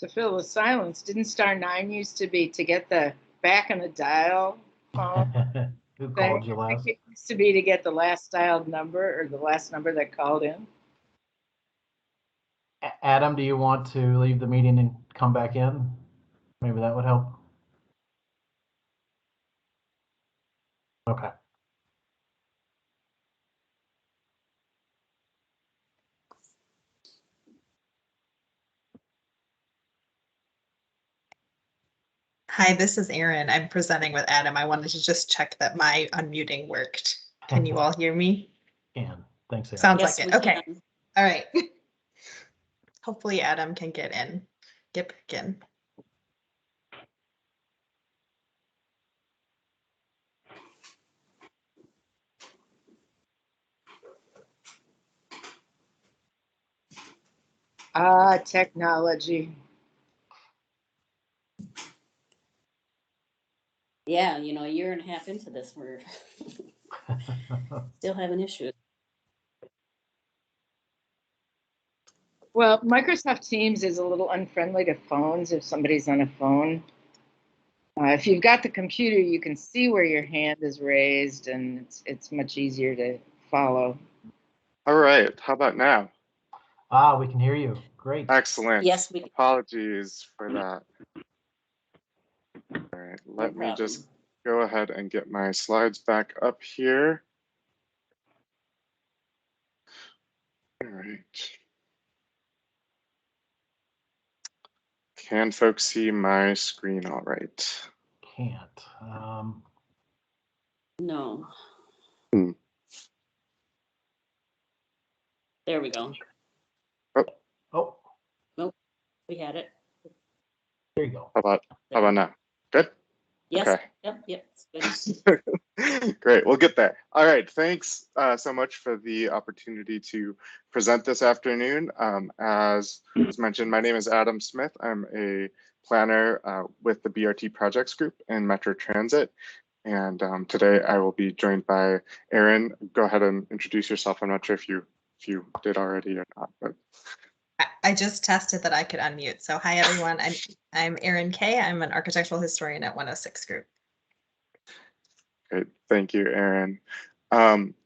S6: fill the silence, didn't *9 used to be to get the back on the dial phone?
S8: Who called you
S6: I
S8: last?
S6: think it used to be to get the last dialed number or the last number that called in.
S8: Adam, do you want to leave the meeting and come back in? Maybe that would help. Okay.
S11: Hi, this is Erin. I'm presenting with Adam. I wanted to just check that my unmuting worked. Can you all hear me?
S8: Can. Thanks, Aaron.
S11: Sounds
S1: Yes,
S11: like it.
S1: we
S11: Okay.
S1: can.
S11: All right. Hopefully Adam can get back in.
S6: Ah, technology.
S1: Yeah, you know, a year and a half into this, we're still having issues.
S6: Well, Microsoft Teams is a little unfriendly to phones if somebody's on a phone. If you've got the computer, you can see where your hand is raised, and it's much easier to follow.
S12: All right, how about now?
S8: We can hear you. Great.
S12: Excellent.
S1: Yes, we can.
S12: Apologies for that. All right, let me
S1: problem.
S12: just go ahead and get my slides back up here. All right. Can folks see my screen all right?
S8: Can't.
S1: No.
S12: Hmm.
S1: There we go.
S8: Oh,
S1: Nope, we had it.
S8: there you go.
S12: How about now? Good?
S1: Yes,
S12: Okay.
S1: yep, it's good.
S12: Great, we'll get there. All right, thanks so much for the opportunity to present this afternoon. As was mentioned, my name is Adam Smith. I'm a planner with the BRT Projects Group in Metro Transit. And today I will be joined by Erin. Go ahead and introduce yourself. I'm not sure if you did already or not, but
S11: I just tested that I could unmute. So hi everyone. I'm Erin Kay. I'm an architectural historian at 106 Group.
S12: great, thank you, Erin.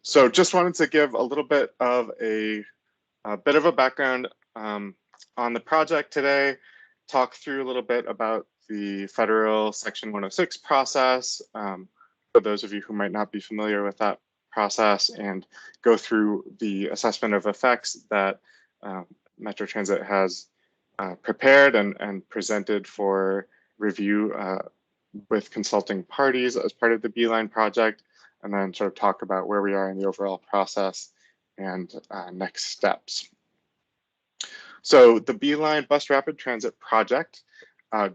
S12: So just wanted to give a little bit of a bit of a background on the project today, talk through a little bit about the federal Section 106 process, for those of you who might not be familiar with that process, and go through the assessment of effects that Metro Transit has prepared and presented for review with consulting parties as part of the Beeline project, and then sort of talk about where we are in the overall process and next steps. So the Beeline Bus Rapid Transit project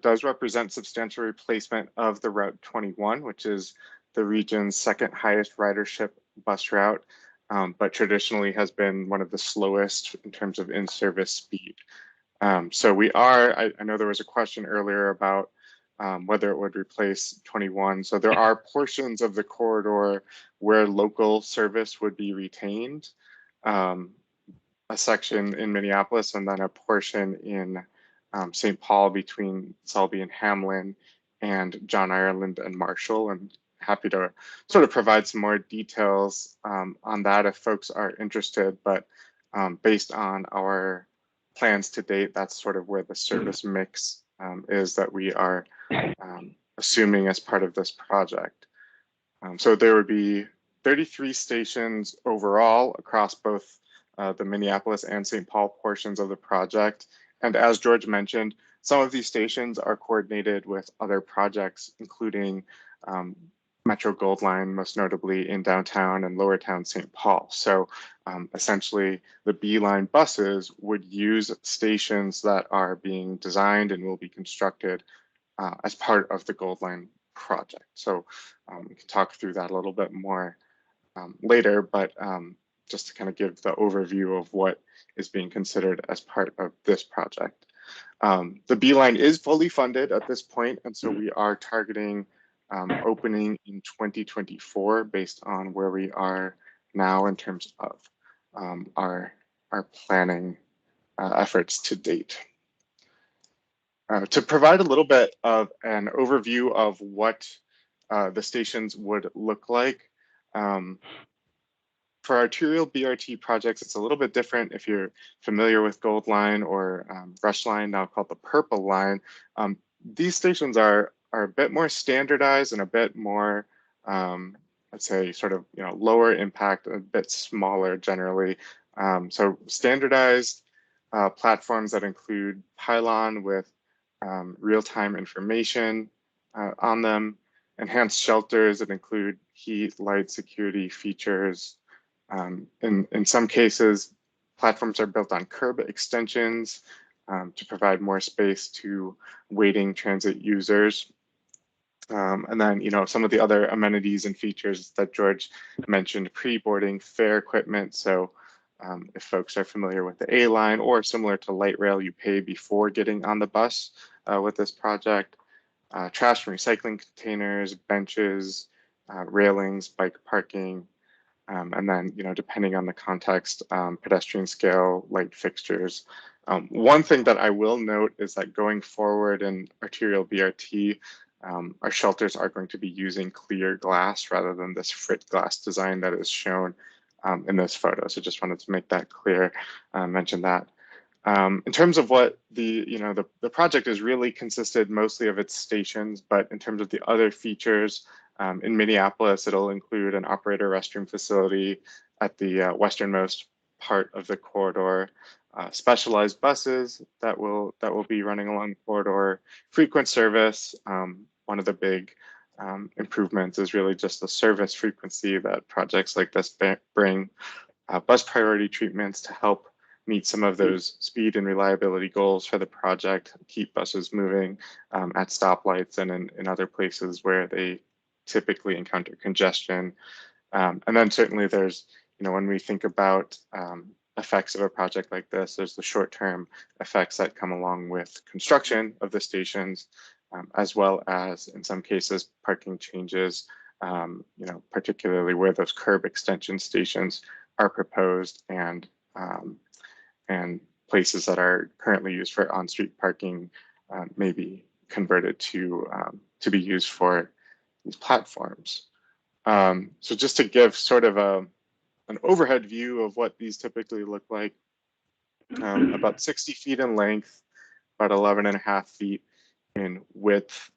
S12: does represent substantial replacement of the Route 21, which is the region's second highest ridership bus route, but traditionally has been one of the slowest in terms of in-service speed. So we are, I know there was a question earlier about whether it would replace 21. So there are portions of the corridor where local service would be retained, a section in Minneapolis and then a portion in St. Paul between Selby and Hamlin and John Ireland and Marshall. And happy to sort of provide some more details on that if folks are interested, but based on our plans to date, that's sort of where the service mix is that we are assuming as part of this project. So there would be 33 stations overall across both the Minneapolis and St. Paul portions of the project. And as George mentioned, some of these stations are coordinated with other projects, including Metro Gold Line, most notably in downtown and lower town St. Paul. So essentially the Beeline buses would use stations that are being designed and will be constructed as part of the Gold Line project. So we can talk through that a little bit more later, but just to kind of give the overview of what is being considered as part of this project. The B line is fully funded at this point, and so we are targeting opening in 2024 based on where we are now in terms of our planning efforts to date. To provide a little bit of an overview of what the stations would look like, for arterial BRT projects, it's a little bit different. If you're familiar with Gold Line or Rush Line, now called the Purple Line, these stations are a bit more standardized and a bit more, I'd say, sort of lower impact, a bit smaller generally. So standardized platforms that include pylon with real-time information on them, enhanced shelters that include heat, light, security features. In some cases, platforms are built on curb extensions to provide more space to waiting transit users. And then, some of the other amenities and features that George mentioned, pre-boarding fare equipment. So if folks are familiar with the A line or similar to light rail, you pay before getting on the bus with this project. Trash and recycling containers, benches, railings, bike parking, and then, depending on the context, pedestrian scale, light fixtures. One thing that I will note is that going forward in arterial BRT, our shelters are going to be using clear glass rather than this frit glass design that is shown in this photo. So just wanted to make that clear, mention that. In terms of what the project is really consisted mostly of its stations, but in terms of the other features, in Minneapolis, it'll include an operator restroom facility at the westernmost part of the corridor, specialized buses that will be running along the corridor, frequent service. One of the big improvements is really just the service frequency that projects like this bring, bus priority treatments to help meet some of those speed and reliability goals for the project, keep buses moving at stoplights and in other places where they typically encounter congestion. And then certainly there's, when we think about effects of a project like this, there's the short-term effects that come along with construction of the stations, as well as in some cases parking changes, particularly where those curb extension stations are proposed and places that are currently used for on-street parking may be converted to be used for these platforms. So just to give sort of an overhead view of what these typically look like, about 60 feet in length, about 11.5 feet in width,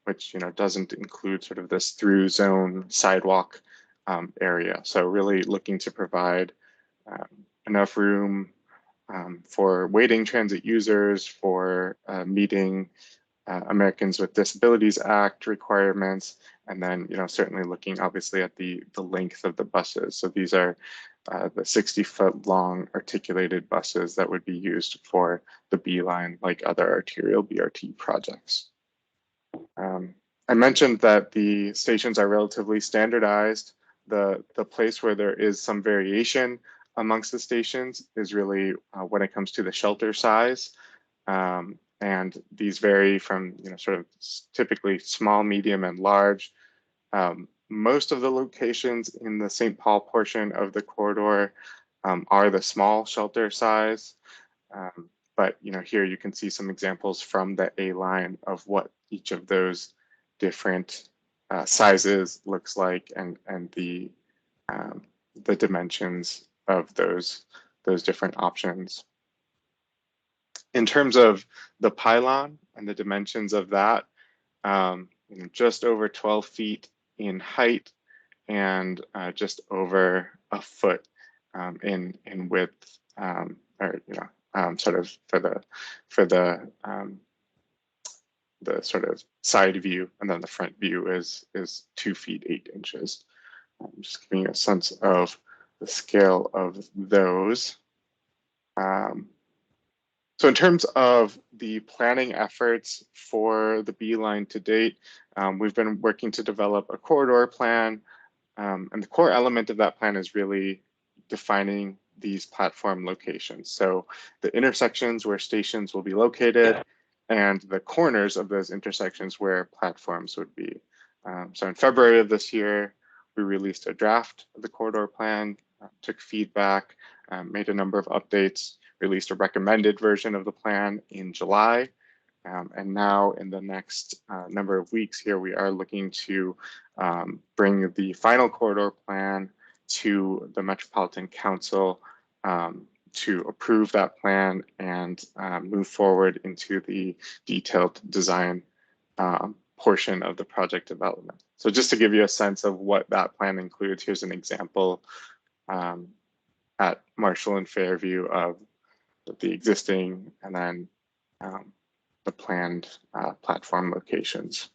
S12: which doesn't include sort of this through zone sidewalk area. So really looking to provide enough room for waiting transit users, for meeting Americans with Disabilities Act requirements, and then certainly looking obviously at the length of the buses. So these are the 60-foot long articulated buses that would be used for the B line, like other arterial BRT projects. I mentioned that the stations are relatively standardized. The place where there is some variation amongst the stations is really when it comes to the shelter size. And these vary from sort of typically small, medium, and large. Most of the locations in the St. Paul portion of the corridor are the small shelter size. But here you can see some examples from the A line of what each of those different sizes looks like, and the dimensions of those different options. In terms of the pylon and the dimensions of that, just over 12 feet in height and just over a foot in width, sort of for the sort of side view, and then the front view is 2 feet 8 inches. Just giving you a sense of the scale of those. So in terms of the planning efforts for the B line to date, we've been working to develop a corridor plan, and the core element of that plan is really defining these platform locations. So the intersections where stations will be located and the corners of those intersections where platforms would be. So in February of this year, we released a draft of the corridor plan, took feedback, made a number of updates, released a recommended version of the plan in July. And now in the next number of weeks here, we are looking to bring the final corridor plan to the Metropolitan Council to approve that plan and move forward into the detailed design portion of the project development. So just to give you a sense of what that plan includes, here's an example at Marshall and Fairview of the existing and then the planned platform locations.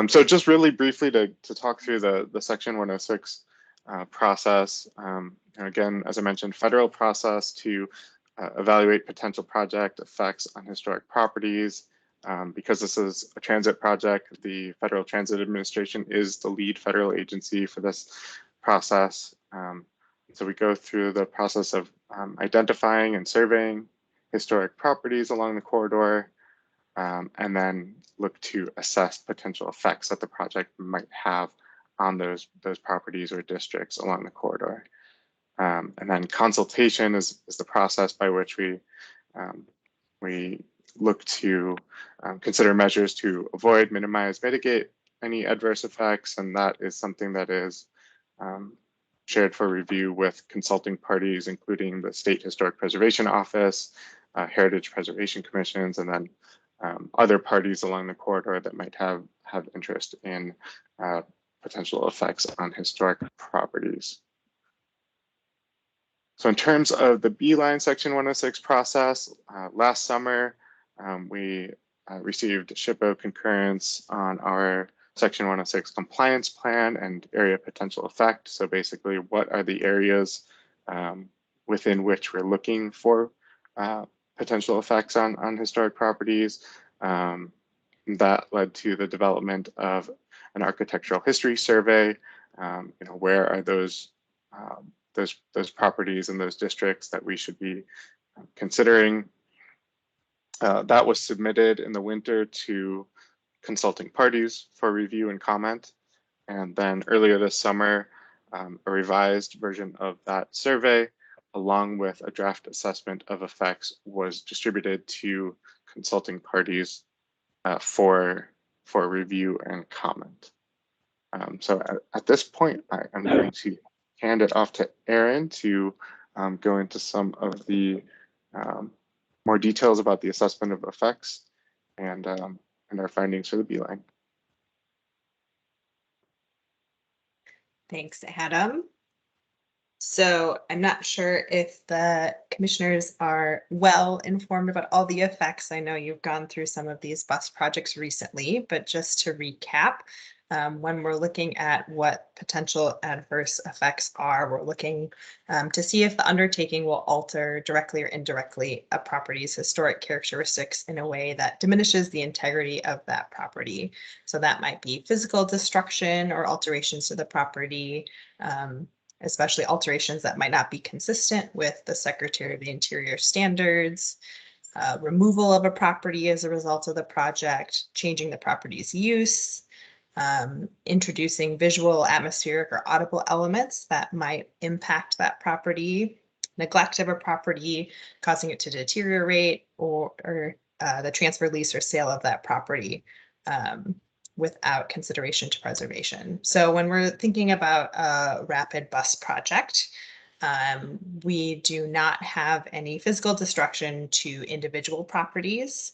S12: So just really briefly to talk through the Section 106 process. Again, as I mentioned, federal process to evaluate potential project effects on historic properties. Because this is a transit project, the Federal Transit Administration is the lead federal agency for this process. So we go through the process of identifying and surveying historic properties along the corridor, and then look to assess potential effects that the project might have on those properties or districts along the corridor. And then consultation is the process by which we look to consider measures to avoid, minimize, mitigate any adverse effects, and that is something that is shared for review with consulting parties, including the State Historic Preservation Office, Heritage Preservation Commissions, and then other parties along the corridor that might have interest in potential effects on historic properties. So in terms of the B-line Section 106 process, last summer, we received SHPO concurrence on our Section 106 compliance plan and area potential effect. So basically, what are the areas within which we're looking for potential effects on historic properties? That led to the development of an architectural history survey. Where are those properties and those districts that we should be considering? That was submitted in the winter to consulting parties for review and comment. And then earlier this summer, a revised version of that survey, along with a draft assessment of effects, was distributed to consulting parties for review and comment. So at this point, I'm going to hand it off to Aaron to go into some of the more details about the assessment of effects and our findings for the B-line.
S13: Thanks, Adam. So I'm not sure if the commissioners are well informed about all the effects. I know you've gone through some of these bus projects recently, but just to recap, when we're looking at what potential adverse effects are, we're looking to see if the undertaking will alter directly or indirectly a property's historic characteristics in a way that diminishes the integrity of that property. So that might be physical destruction or alterations to the property, especially alterations that might not be consistent with the Secretary of the Interior standards, removal of a property as a result of the project, changing the property's use, introducing visual, atmospheric, or audible elements that might impact that property, neglect of a property, causing it to deteriorate, or the transfer, lease, or sale of that property without consideration to preservation. So when we're thinking about a rapid bus project, we do not have any physical destruction to individual properties.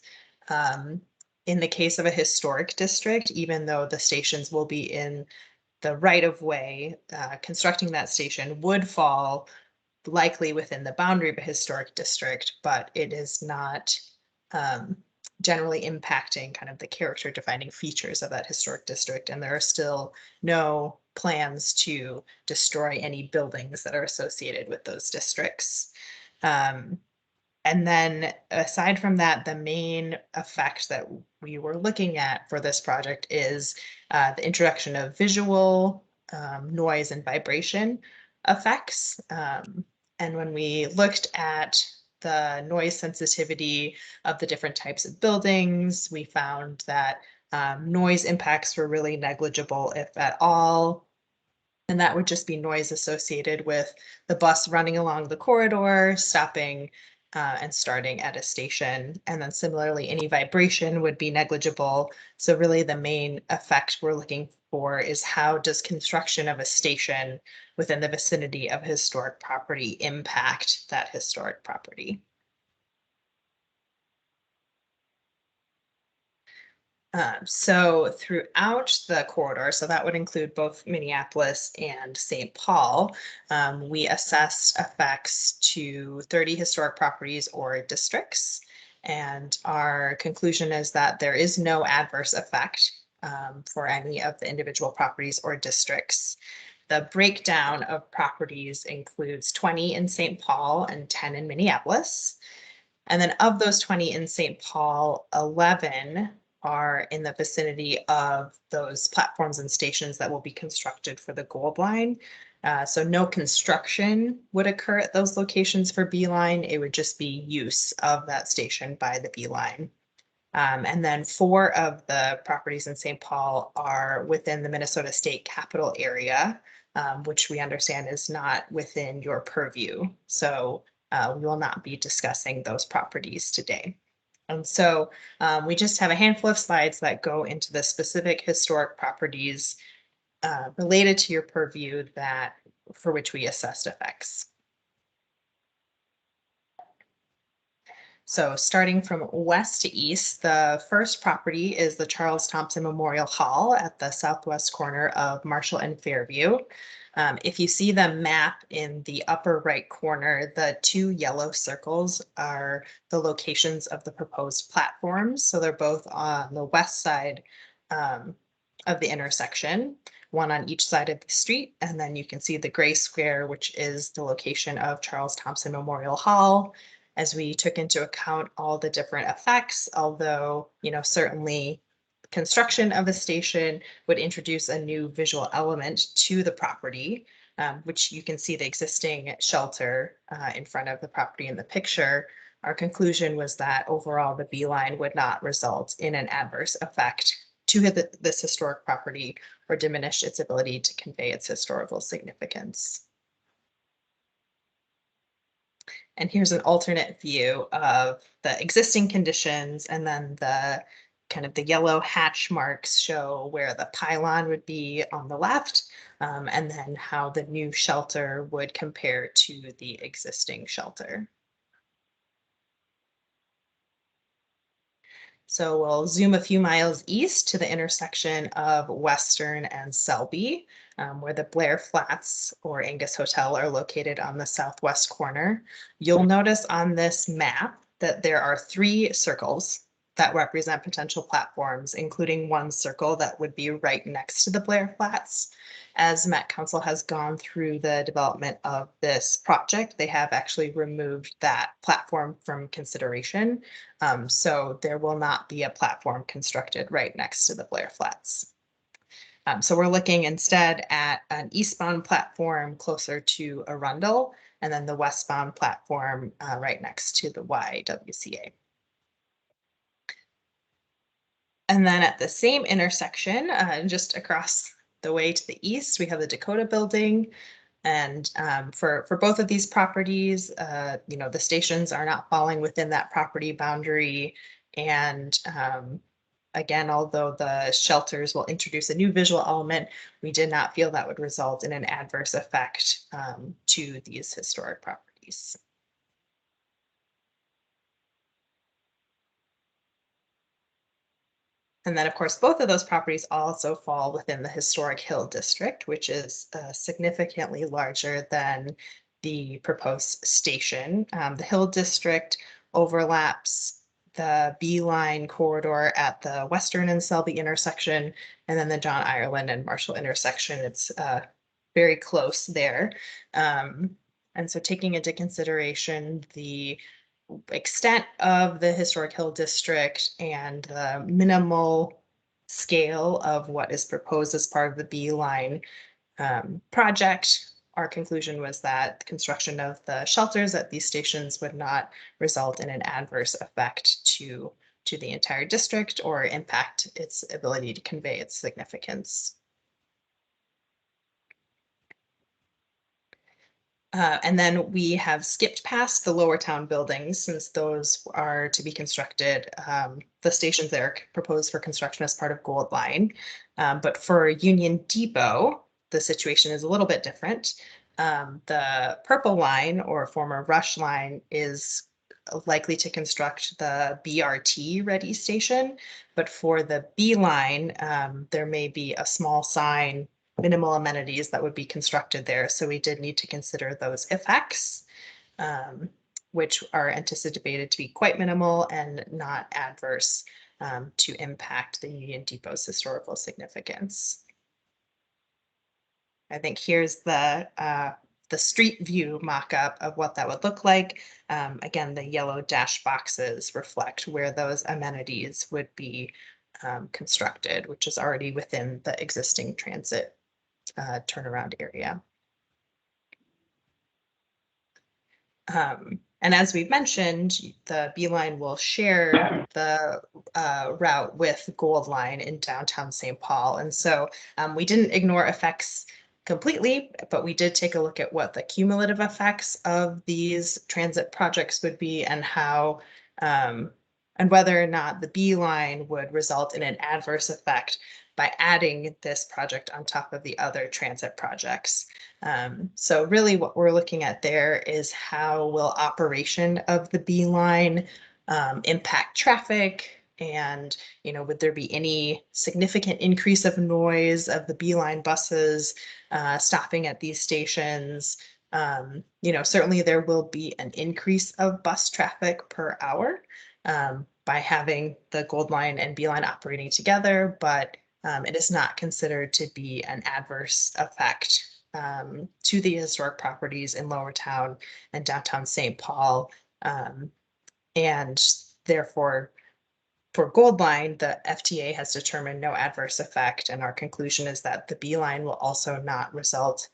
S13: In the case of a historic district, even though the stations will be in the right of way, constructing that station would fall likely within the boundary of a historic district, but it is not generally impacting kind of the character defining features of that historic district. And there are still no plans to destroy any buildings that are associated with those districts. And then aside from that, the main effect that we were looking at for this project is the introduction of visual noise and vibration effects. And when we looked at the noise sensitivity of the different types of buildings, we found that noise impacts were really negligible, if at all. And that would just be noise associated with the bus running along the corridor, stopping and starting at a station. And then similarly, any vibration would be negligible. So really the main effect we're looking for is how does construction of a station within the vicinity of historic property impact that historic property? So throughout the corridor, so that would include both Minneapolis and St. Paul, we assessed effects to 30 historic properties or districts. And our conclusion is that there is no adverse effect for any of the individual properties or districts. The breakdown of properties includes 20 in St. Paul and 10 in Minneapolis. And then of those 20 in St. Paul, 11 are in the vicinity of those platforms and stations that will be constructed for the Gold Line. So no construction would occur at those locations for B-Line. It would just be use of that station by the B-Line. And then 4 of the properties in St. Paul are within the Minnesota State Capital area, which we understand is not within your purview. So we will not be discussing those properties today. And so we just have a handful of slides that go into the specific historic properties related to your purview that for which we assessed effects. So starting from west to east, the first property is the Charles Thompson Memorial Hall at the southwest corner of Marshall and Fairview. If you see the map in the upper right corner, the 2 yellow circles are the locations of the proposed platforms. So they're both on the west side of the intersection, one on each side of the street. And then you can see the gray square, which is the location of Charles Thompson Memorial Hall. As we took into account all the different effects, although, certainly construction of a station would introduce a new visual element to the property, which you can see the existing shelter in front of the property in the picture. Our conclusion was that overall the B-Line would not result in an adverse effect to this historic property or diminish its ability to convey its historical significance. And here's an alternate view of the existing conditions, and then the kind of the yellow hatch marks show where the pylon would be on the left, and then how the new shelter would compare to the existing shelter. So we'll zoom a few miles east to the intersection of Western and Selby, where the Blair Flats or Angus Hotel are located on the southwest corner. You'll notice on this map that there are 3 circles that represent potential platforms, including one circle that would be right next to the Blair Flats. As Met Council has gone through the development of this project, they have actually removed that platform from consideration. So there will not be a platform constructed right next to the Blair Flats. So we're looking instead at an eastbound platform closer to Arundel, and then the westbound platform right next to the YWCA. And then at the same intersection, just across the way to the east, we have the Dakota Building. And for both of these properties, the stations are not falling within that property boundary. And again, although the shelters will introduce a new visual element, we did not feel that would result in an adverse effect to these historic properties. And then, of course, both of those properties also fall within the Historic Hill District, which is significantly larger than the proposed station. The Hill District overlaps the B-Line corridor at the Western and Selby intersection, and then the John Ireland and Marshall intersection. It's very close there. And so taking into consideration the extent of the Historic Hill District and the minimal scale of what is proposed as part of the B-Line, project. Our conclusion was that the construction of the shelters at these stations would not result in an adverse effect to the entire district or impact its ability to convey its significance. And then we have skipped past the lower town buildings since those are to be constructed. The stations that are proposed for construction as part of Gold Line. But for Union Depot, the situation is a little bit different. The Purple Line or former Rush Line is likely to construct the BRT ready station. But for the B Line, there may be a small sign, minimal amenities that would be constructed there. So we did need to consider those effects, which are anticipated to be quite minimal and not adverse to impact the Union Depot's historical significance. I think here's the street view mock-up of what that would look like. Again, the yellow dash boxes reflect where those amenities would be constructed, which is already within the existing transit turnaround area. And as we've mentioned, the B Line will share the route with Gold Line in downtown St. Paul. And so we didn't ignore effects completely, but we did take a look at what the cumulative effects of these transit projects would be and how and whether or not the B Line would result in an adverse effect by adding this project on top of the other transit projects. So really what we're looking at there is how will operation of the B Line impact traffic, and would there be any significant increase of noise of the B Line buses stopping at these stations? Certainly there will be an increase of bus traffic per hour by having the Gold Line and B Line operating together, but it is not considered to be an adverse effect to the historic properties in Lower Town and downtown St. Paul. And therefore, for Gold Line, the FTA has determined no adverse effect, and our conclusion is that the B Line will also not result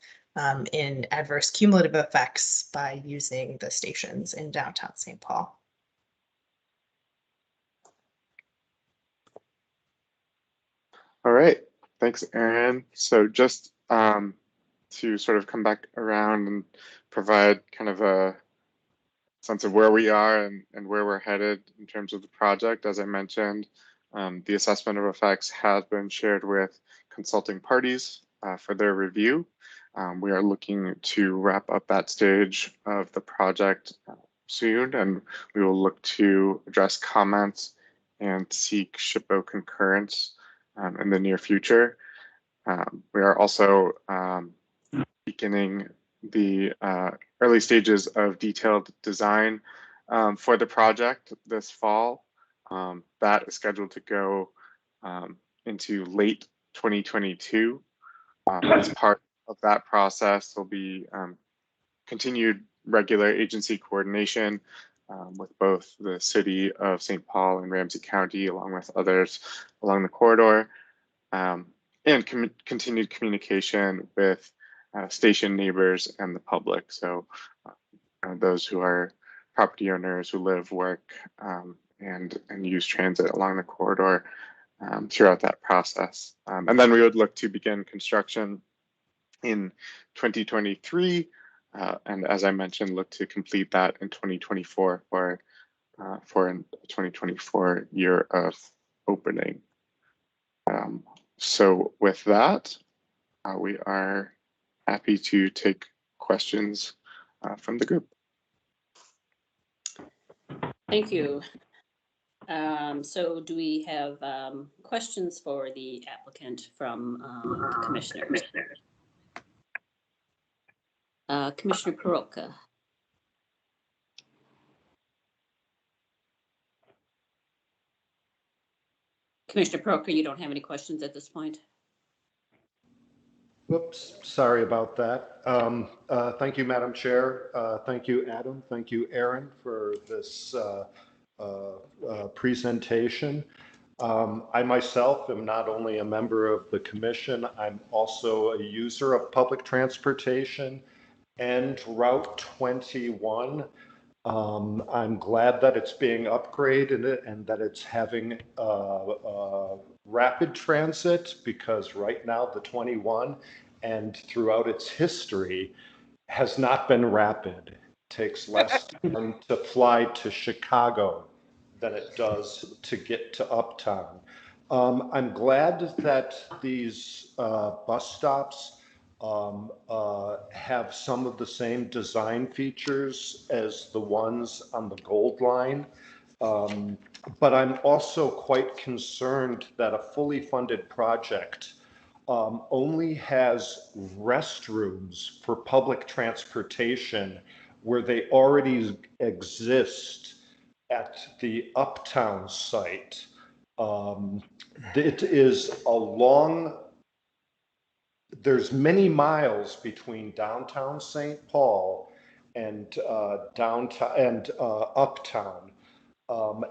S13: in adverse cumulative effects by using the stations in downtown St. Paul.
S12: All right, thanks, Erin. So just to sort of come back around and provide kind of a sense of where we are and where we're headed in terms of the project. As I mentioned, the assessment of effects has been shared with consulting parties for their review. We are looking to wrap up that stage of the project soon, and we will look to address comments and seek SHPO concurrence in the near future. We are also beginning the early stages of detailed design for the project this fall. That is scheduled to go into late 2022. As part of that process, there'll be continued regular agency coordination with both the city of St. Paul and Ramsey County, along with others along the corridor, and continued communication with station neighbors and the public. So those who are property owners who live, work, and use transit along the corridor throughout that process. And then we would look to begin construction in 2023. And as I mentioned, look to complete that in 2024 for a 2024 year of opening. So with that, we are happy to take questions from the group.
S1: Thank you. So do we have questions for the applicant from the commissioners? Commissioner Peroka. Commissioner Peroka, you don't have any questions at this point?
S7: Whoops, sorry about that. Thank you, Madam Chair. Thank you, Adam. Thank you, Erin, for this presentation. I myself am not only a member of the commission, I'm also a user of public transportation and Route 21. I'm glad that it's being upgraded and that it's having rapid transit, because right now the 21 and throughout its history has not been rapid. It takes less time to fly to Chicago than it does to get to Uptown. I'm glad that these bus stops have some of the same design features as the ones on the Gold Line. But I'm also quite concerned that a fully funded project only has restrooms for public transportation where they already exist at the Uptown site. It is a long, there's many miles between downtown St. Paul and downtown and Uptown.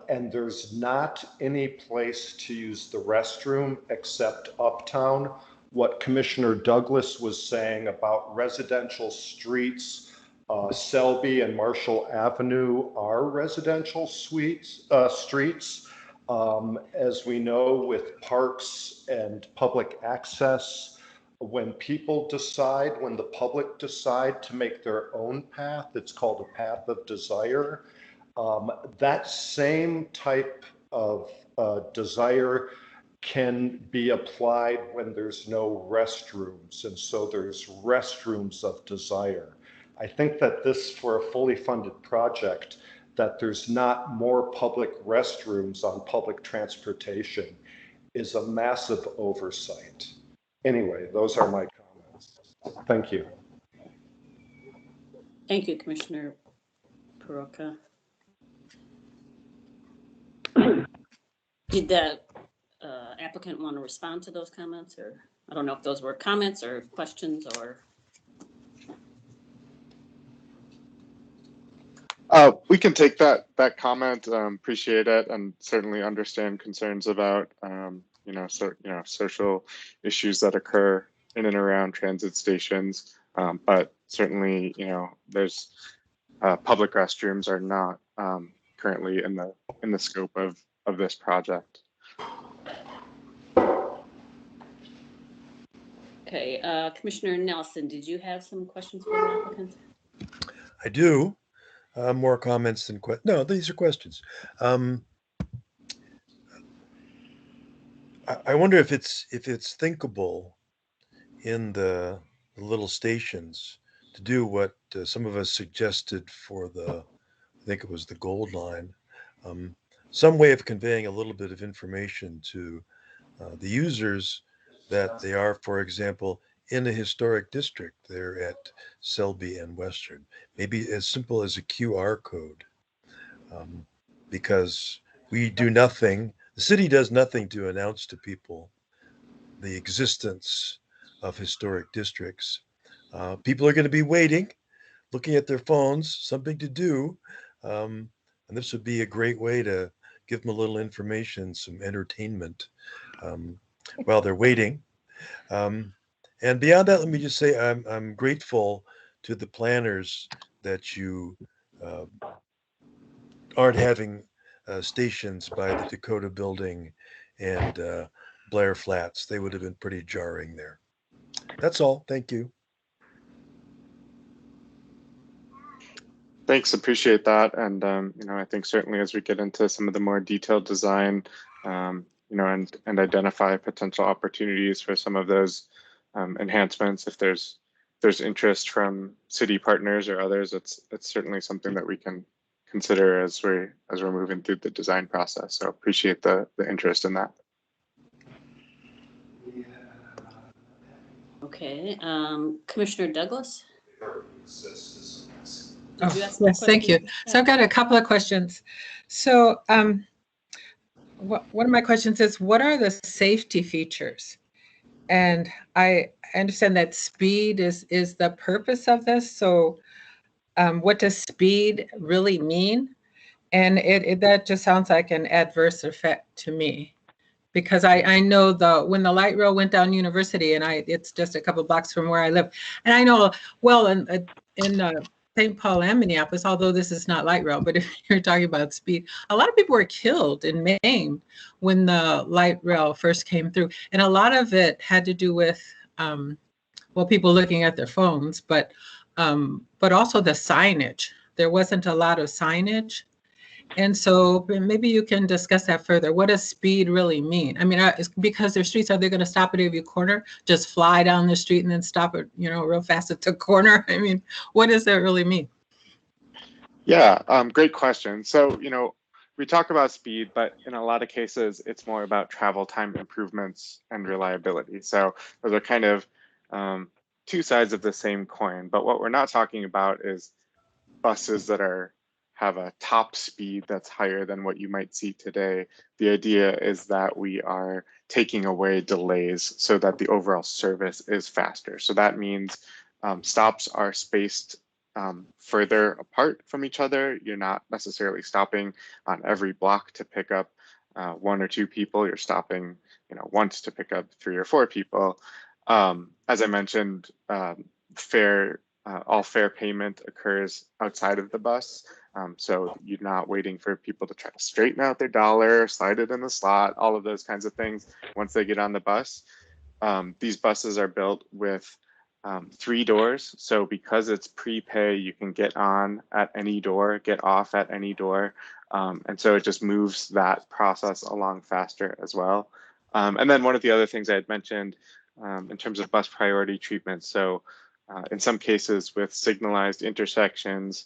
S7: And there's not any place to use the restroom except Uptown. What Commissioner Douglas was saying about residential streets, Selby and Marshall Avenue are residential streets. As we know, with parks and public access, when the public decide to make their own path, it's called a path of desire. That same type of desire can be applied when there's no restrooms, and so there's restrooms of desire. I think that this, for a fully funded project, that there's not more public restrooms on public transportation is a massive oversight. Anyway, those are my comments. Thank you.
S1: Thank you, Commissioner Peroka. Did the applicant want to respond to those comments, or I don't know if those were comments or questions or?
S12: We can take that comment. Appreciate it, and certainly understand concerns about social issues that occur in and around transit stations. But certainly, there's public restrooms are not currently in the scope of this project.
S1: Okay, Commissioner Nelson, did you have some questions for the applicant?
S4: I do. More comments than questions. No, these are questions. I wonder if it's thinkable in the little stations to do what some of us suggested for I think it was the Gold Line, some way of conveying a little bit of information to the users that they are, for example, in a historic district. They're at Selby and Western, maybe as simple as a QR code, because we do nothing. The city does nothing to announce to people the existence of historic districts. People are going to be waiting, looking at their phones, something to do. And this would be a great way to give them a little information, some entertainment while they're waiting. And beyond that, let me just say I'm grateful to the planners that you aren't having stations by the Dakota Building and Blair Flats. They would have been pretty jarring there. That's all. Thank you.
S12: Thanks, appreciate that. And I think certainly as we get into some of the more detailed design, and identify potential opportunities for some of those enhancements, if there's interest from city partners or others, it's certainly something that we can consider as we're moving through the design process. So appreciate the interest in that.
S1: Okay, Commissioner Douglas?
S11: Oh, yes, thank you. So I've got a couple of questions. So one of my questions is, what are the safety features? And I understand that speed is the purpose of this. So what does speed really mean? And that just sounds like an adverse effect to me. because I know when the light rail went down University, and it's just a couple blocks from where I live, and I know well in St. Paul and Minneapolis, although this is not light rail, but if you're talking about speed, a lot of people were killed and maimed when the light rail first came through, and a lot of it had to do with people looking at their phones, but also the signage. There wasn't a lot of signage. And so maybe you can discuss that further. What does speed really mean? I mean, because their streets, are they going to stop at every corner, just fly down the street and then stop it, real fast at the corner? I mean, what does that really mean?
S12: Yeah, great question. So, we talk about speed, but in a lot of cases, it's more about travel time improvements and reliability. So those are kind of two sides of the same coin. But what we're not talking about is buses that have a top speed that's higher than what you might see today. The idea is that we are taking away delays so that the overall service is faster. So that means stops are spaced further apart from each other. You're not necessarily stopping on every block to pick up 1 or 2 people. You're stopping, once to pick up 3 or 4 people. As I mentioned, all fare payment occurs outside of the bus. So you're not waiting for people to try to straighten out their dollar, slide it in the slot, all of those kinds of things once they get on the bus. These buses are built with 3 doors. So because it's prepay, you can get on at any door, get off at any door. And so it just moves that process along faster as well. And then one of the other things I had mentioned in terms of bus priority treatment. So in some cases with signalized intersections,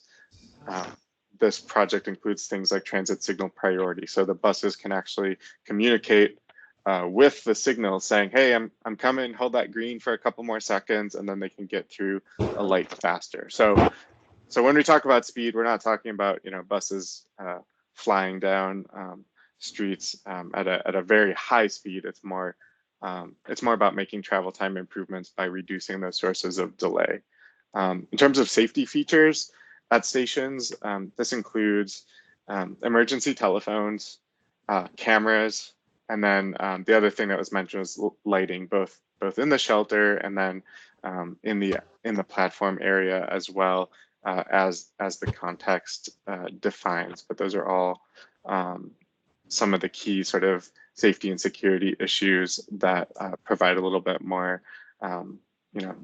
S12: this project includes things like transit signal priority. So the buses can actually communicate with the signal saying, hey, I'm coming, hold that green for a couple more seconds, and then they can get through a light faster. So when we talk about speed, we're not talking about buses flying down streets at a very high speed. It's more about making travel time improvements by reducing those sources of delay. In terms of safety features at stations, this includes emergency telephones, cameras, and then the other thing that was mentioned was lighting, both in the shelter and then in the platform area as well as the context defines. But those are all some of the key sort of safety and security issues that provide a little bit more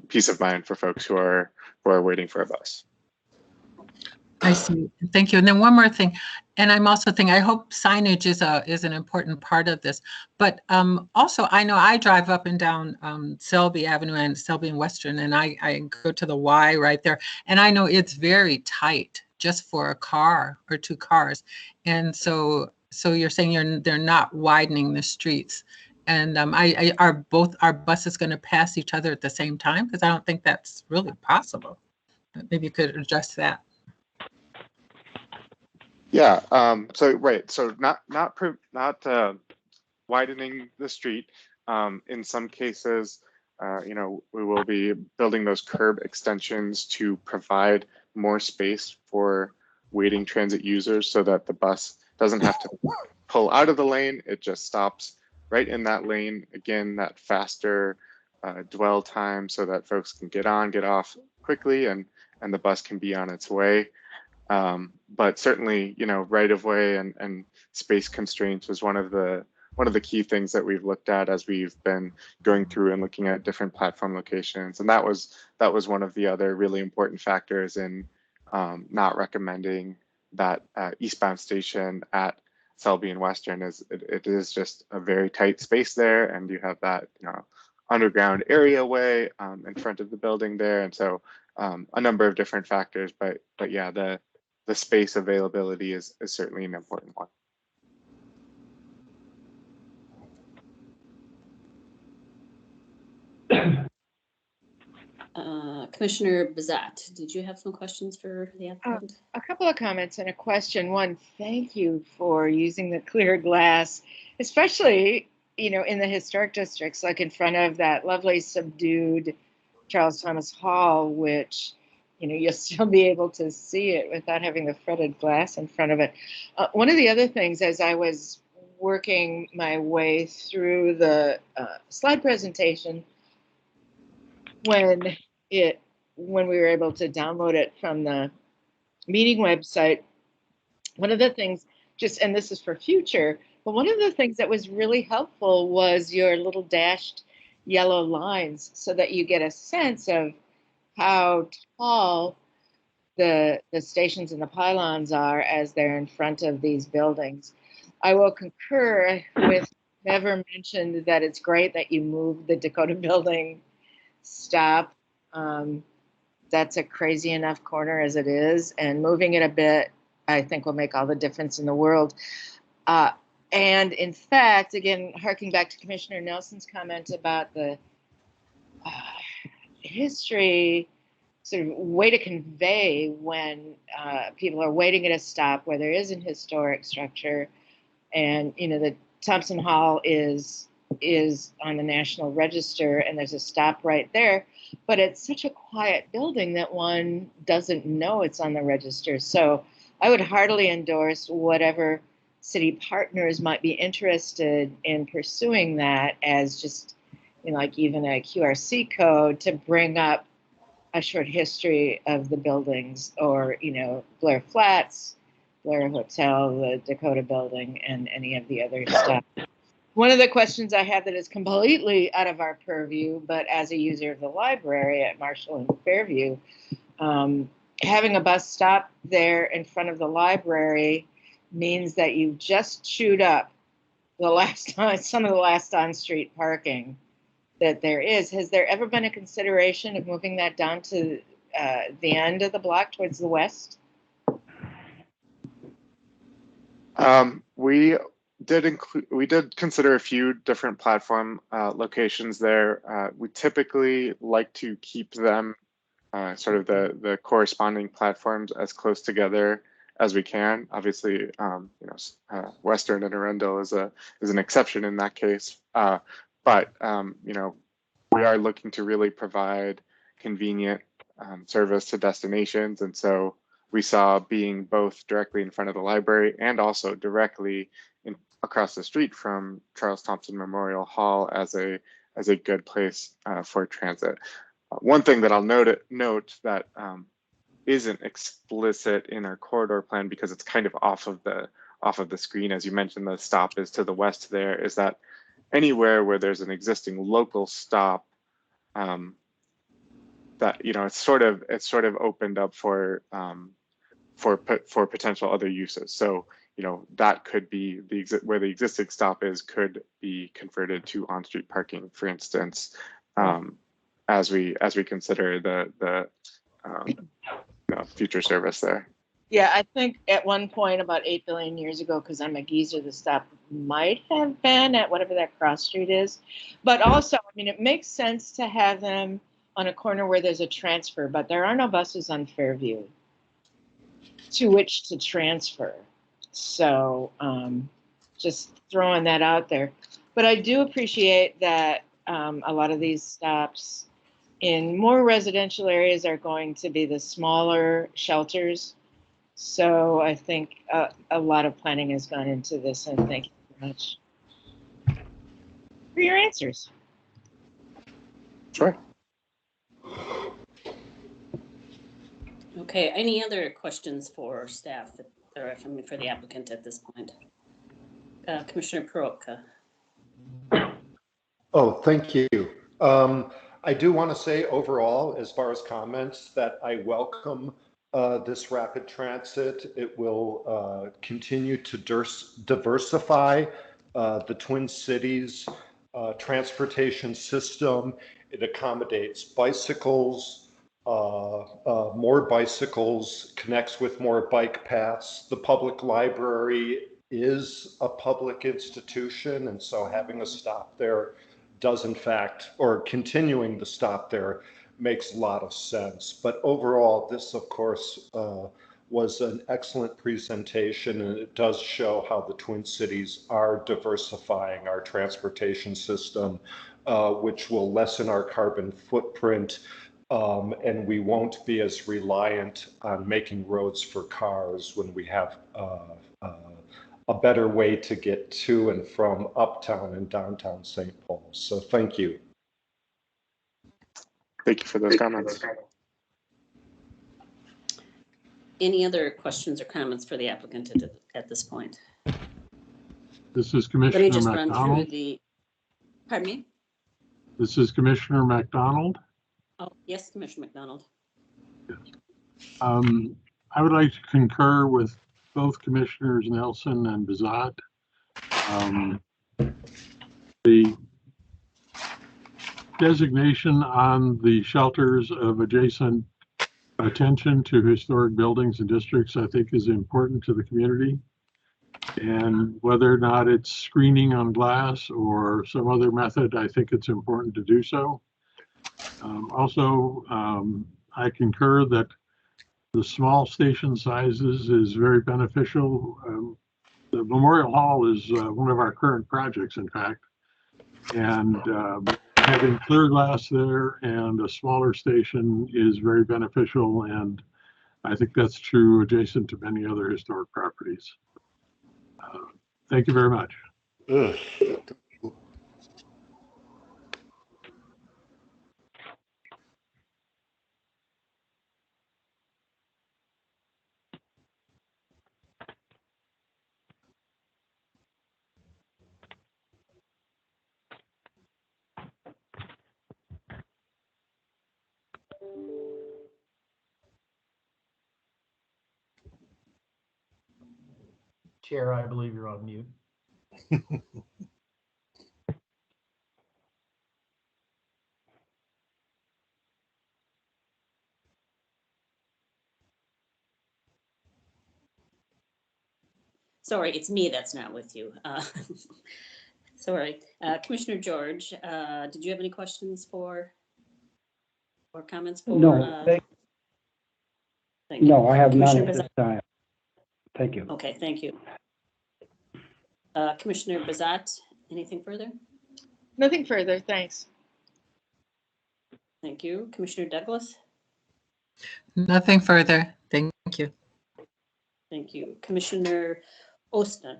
S12: peace of mind for folks who are waiting for a bus.
S11: I see. Thank you. And then one more thing, and I'm also thinking, I hope signage is an important part of this. But also, I know I drive up and down Selby Avenue and Selby and Western, and I go to the Y right there, and I know it's very tight just for a car or 2 cars. And so you're saying they're not widening the streets. And are both our buses going to pass each other at the same time? Because I don't think that's really possible. Maybe you could address that.
S12: Yeah. So not widening the street. In some cases, we will be building those curb extensions to provide more space for waiting transit users, so that the bus doesn't have to pull out of the lane. It just stops right in that lane. Again, that faster dwell time, so that folks can get on, get off quickly, and the bus can be on its way. But certainly, right of way and space constraints was one of the key things that we've looked at as we've been going through and looking at different platform locations. And that was one of the other really important factors in not recommending that eastbound station at Selby and Western. It is just a very tight space there, and you have that underground area way in front of the building there, and so a number of different factors. But yeah, the space availability is certainly an important one.
S1: Commissioner Bizat, did you have some questions for the applicant?
S6: A couple of comments and a question. One, thank you for using the clear glass, especially, in the historic districts, like in front of that lovely subdued Charles Thomas Hall, which, you'll still be able to see it without having the fretted glass in front of it. One of the other things, as I was working my way through the slide presentation when we were able to download it from the meeting website. One of the things, and this is for future, but one of the things that was really helpful was your little dashed yellow lines, so that you get a sense of how tall the stations and the pylons are as they're in front of these buildings. I will concur with whoever mentioned that it's great that you moved the Dakota building stop. That's a crazy enough corner as it is, and moving it a bit, I think, will make all the difference in the world. And in fact, again, harking back to Commissioner Nelson's comment about the history, sort of way to convey when people are waiting at a stop where there is an historic structure, and the Thompson Hall is on the National Register, and there's a stop right there, but it's such a quiet building that one doesn't know it's on the register. So I would heartily endorse whatever city partners might be interested in pursuing that as just, like even a QRC code to bring up a short history of the buildings, or, Blair Flats, Blair Hotel, the Dakota building, and any of the other stuff. One of the questions I have that is completely out of our purview, but as a user of the library at Marshall and Fairview, having a bus stop there in front of the library means that you've just chewed up some of the last on-street parking that there is. Has there ever been a consideration of moving that down to the end of the block towards the west?
S12: We did consider a few different platform locations there. We typically like to keep them sort of the corresponding platforms as close together as we can. Obviously, Western and Arundel is an exception in that case. But we are looking to really provide convenient service to destinations, and so we saw being both directly in front of the library and also directly across the street from Charles Thompson Memorial Hall as a good place for transit. One thing that I'll note that isn't explicit in our corridor plan, because it's kind of off of the screen, as you mentioned, the stop is to the west there, is that anywhere where there's an existing local stop, that it's sort of opened up for potential other uses. So that could be where the existing stop is could be converted to on-street parking, for instance, as we consider the future service there.
S6: Yeah, I think at one point about 8 billion years ago, because I'm a geezer, the stop might have been at whatever that cross street is. But also, it makes sense to have them on a corner where there's a transfer, but there are no buses on Fairview to which to transfer. So just throwing that out there. But I do appreciate that a lot of these stops in more residential areas are going to be the smaller shelters. So I think a lot of planning has gone into this, and thank you very much for your answers.
S12: Sure.
S1: Okay, any other questions for staff or for the applicant at this point? Commissioner Peroutka.
S7: Oh, thank you. I do want to say overall, as far as comments, that I welcome this rapid transit. It will continue to diversify the Twin Cities transportation system. It accommodates bicycles, more bicycles, connects with more bike paths. The public library is a public institution, and so having a stop there does in fact, or continuing the stop there, makes a lot of sense. But overall, this of course was an excellent presentation, and it does show how the Twin Cities are diversifying our transportation system, which will lessen our carbon footprint, and we won't be as reliant on making roads for cars when we have a better way to get to and from uptown and downtown St. Paul. So thank you.
S12: Thank you for those comments.
S1: Any other questions or comments for the applicant at this point?
S9: This is
S1: Let me
S9: Commissioner
S1: just run through
S9: McDonald.
S1: pardon me?
S9: This is Commissioner McDonald.
S1: Oh, yes, Commissioner McDonald.
S9: I would like to concur with both Commissioners Nelson and Bizat. The designation on the shelters of adjacent attention to historic buildings and districts, I think, is important to the community. And whether or not it's screening on glass or some other method, I think it's important to do so. Also, I concur that the small station sizes is very beneficial. The Memorial Hall is one of our current projects, in fact, and having clear glass there and a smaller station is very beneficial, and I think that's true adjacent to many other historic properties. Thank you very much.
S7: Ugh.
S8: Chair, I believe you're on mute.
S1: Sorry, it's me that's not with you. Sorry. Commissioner George, did you have any questions or comments for?
S2: No,
S1: thank you.
S2: no, I have none
S1: Commissioner
S2: at this time. Thank you.
S1: Okay, thank you. Commissioner Bizat, anything further?
S6: Nothing further, thanks.
S1: Thank you. Commissioner Douglas?
S11: Nothing further. Thank you.
S1: Thank you. Commissioner Oston?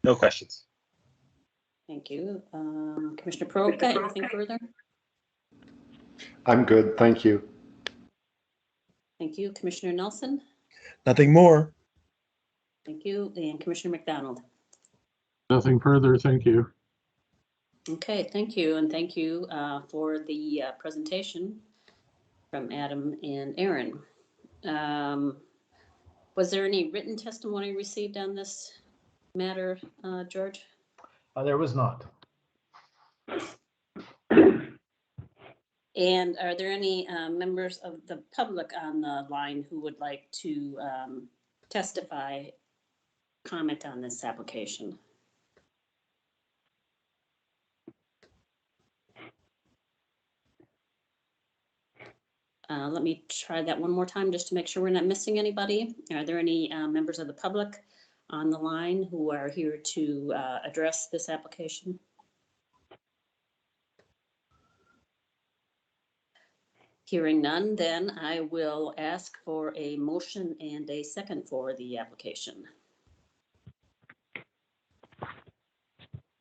S14: No questions.
S1: Thank you. Commissioner Proka, anything further?
S7: I'm good, thank you.
S1: Thank you. Commissioner Nelson?
S4: Nothing more.
S1: Thank you. And Commissioner McDonald?
S9: Nothing further. Thank you.
S1: Okay, thank you. And thank you for the presentation from Adam and Aaron. Was there any written testimony received on this matter, George?
S8: There was not.
S1: And are there any members of the public on the line who would like to testify, comment on this application? Let me try that one more time just to make sure we're not missing anybody. Are there any members of the public on the line who are here to address this application? Hearing none, then I will ask for a motion and a second for the application.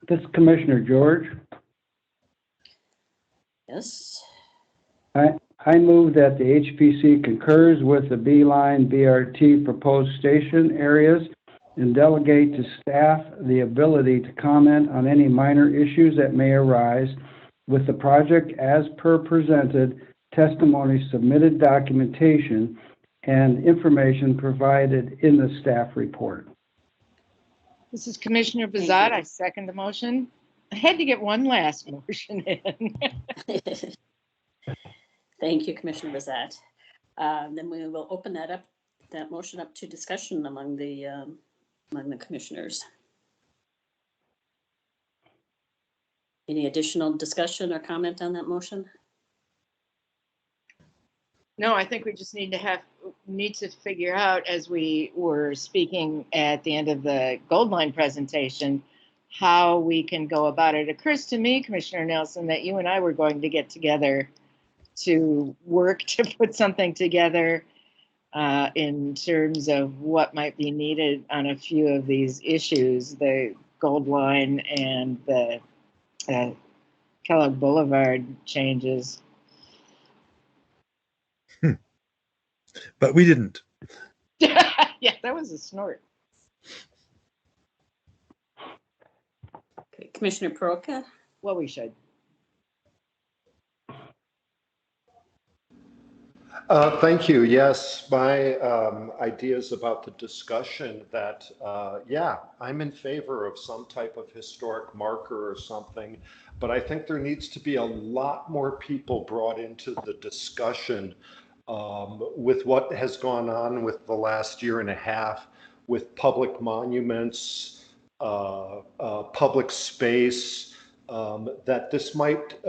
S2: This is Commissioner George.
S1: Yes.
S2: I move that the HPC concurs with the B-Line BRT proposed station areas and delegate to staff the ability to comment on any minor issues that may arise with the project as per presented, testimony, submitted documentation, and information provided in the staff report.
S6: This is Commissioner Bizat. I second the motion. I had to get one last motion in.
S1: Thank you, Commissioner Bizat. Then we will open that motion up to discussion among the commissioners. Any additional discussion or comment on that motion?
S6: No, I think we just need to figure out, as we were speaking at the end of the Goldline presentation, how we can go about it. It occurs to me, Commissioner Nelson, that you and I were going to get together to work to put something together in terms of what might be needed on a few of these issues, the Gold Line and the Kellogg Boulevard changes.
S4: But we didn't.
S6: Yeah, that was a snort.
S1: Okay, Commissioner Peroutka?
S6: Well, we should.
S7: Thank you. Yes, my ideas about the discussion that, yeah, I'm in favor of some type of historic marker or something, but I think there needs to be a lot more people brought into the discussion with what has gone on with the last year and a half with public monuments, public space, that this might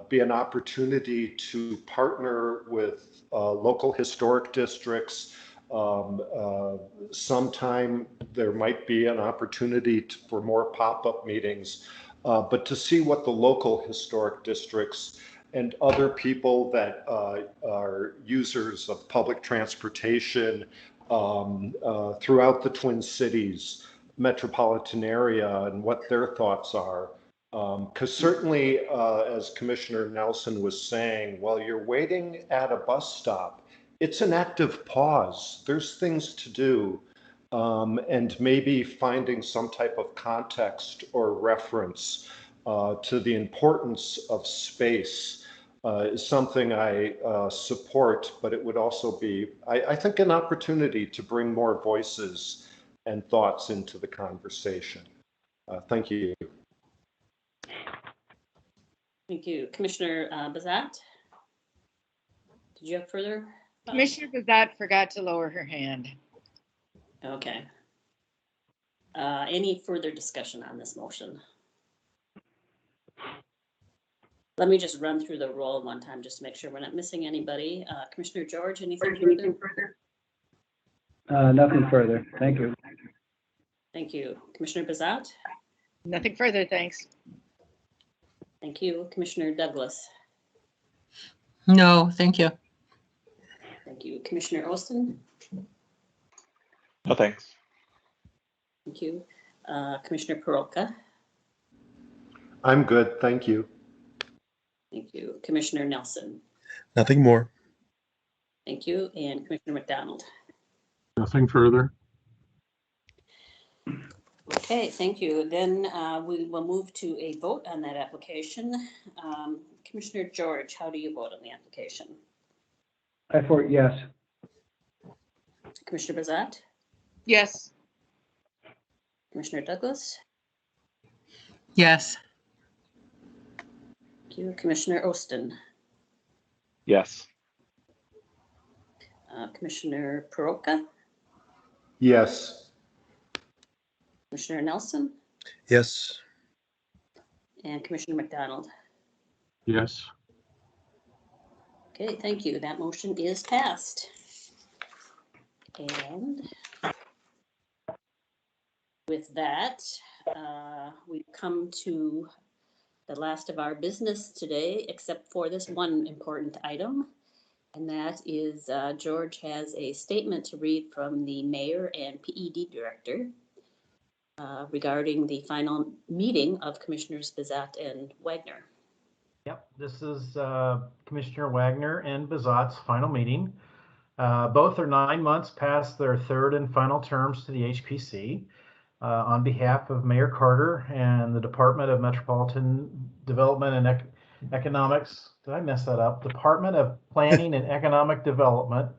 S7: be an opportunity to partner with local historic districts. Sometime there might be an opportunity for more pop-up meetings, but to see what the local historic districts and other people that are users of public transportation throughout the Twin Cities metropolitan area and what their thoughts are. Because certainly, as Commissioner Nelson was saying, while you're waiting at a bus stop, it's an active pause. There's things to do. And maybe finding some type of context or reference to the importance of space is something I support, but it would also be, I think, an opportunity to bring more voices and thoughts into the conversation. Thank you.
S1: Thank you. Commissioner Bizat? Did you have further?
S6: Commissioner Bizat forgot to lower her hand.
S1: Okay. Any further discussion on this motion? Let me just run through the roll one time just to make sure we're not missing anybody. Commissioner George, anything further?
S2: Nothing further. Thank you.
S1: Thank you. Commissioner Bizat?
S6: Nothing further, thanks.
S1: Thank you. Commissioner Douglas?
S11: No, thank you.
S1: Thank you. Commissioner Austin?
S5: No, thanks.
S1: Thank you. Commissioner Peroutka?
S7: I'm good. Thank you.
S1: Thank you. Commissioner Nelson?
S4: Nothing more.
S1: Thank you. And Commissioner McDonald?
S9: Nothing further.
S1: Okay, thank you. Then we will move to a vote on that application. Commissioner George, how do you vote on the application?
S2: I vote yes.
S1: Commissioner Bizat?
S6: Yes.
S1: Commissioner Douglas?
S11: Yes.
S1: Thank you. Commissioner Austin?
S5: Yes.
S1: Commissioner Peroutka?
S7: Yes.
S1: Commissioner Nelson?
S4: Yes.
S1: And Commissioner McDonald?
S9: Yes.
S1: Okay, thank you. That motion is passed. And with that, we've come to the last of our business today, except for this one important item. And that is George has a statement to read from the mayor and PED director regarding the final meeting of Commissioners Bizat and Wagner.
S8: Yep, this is Commissioner Wagner and Bizat's final meeting. Both are 9 months past their third and final terms to the HPC. On behalf of Mayor Carter and the Department of Metropolitan Development and Economics, did I mess that up? Department of Planning and Economic Development,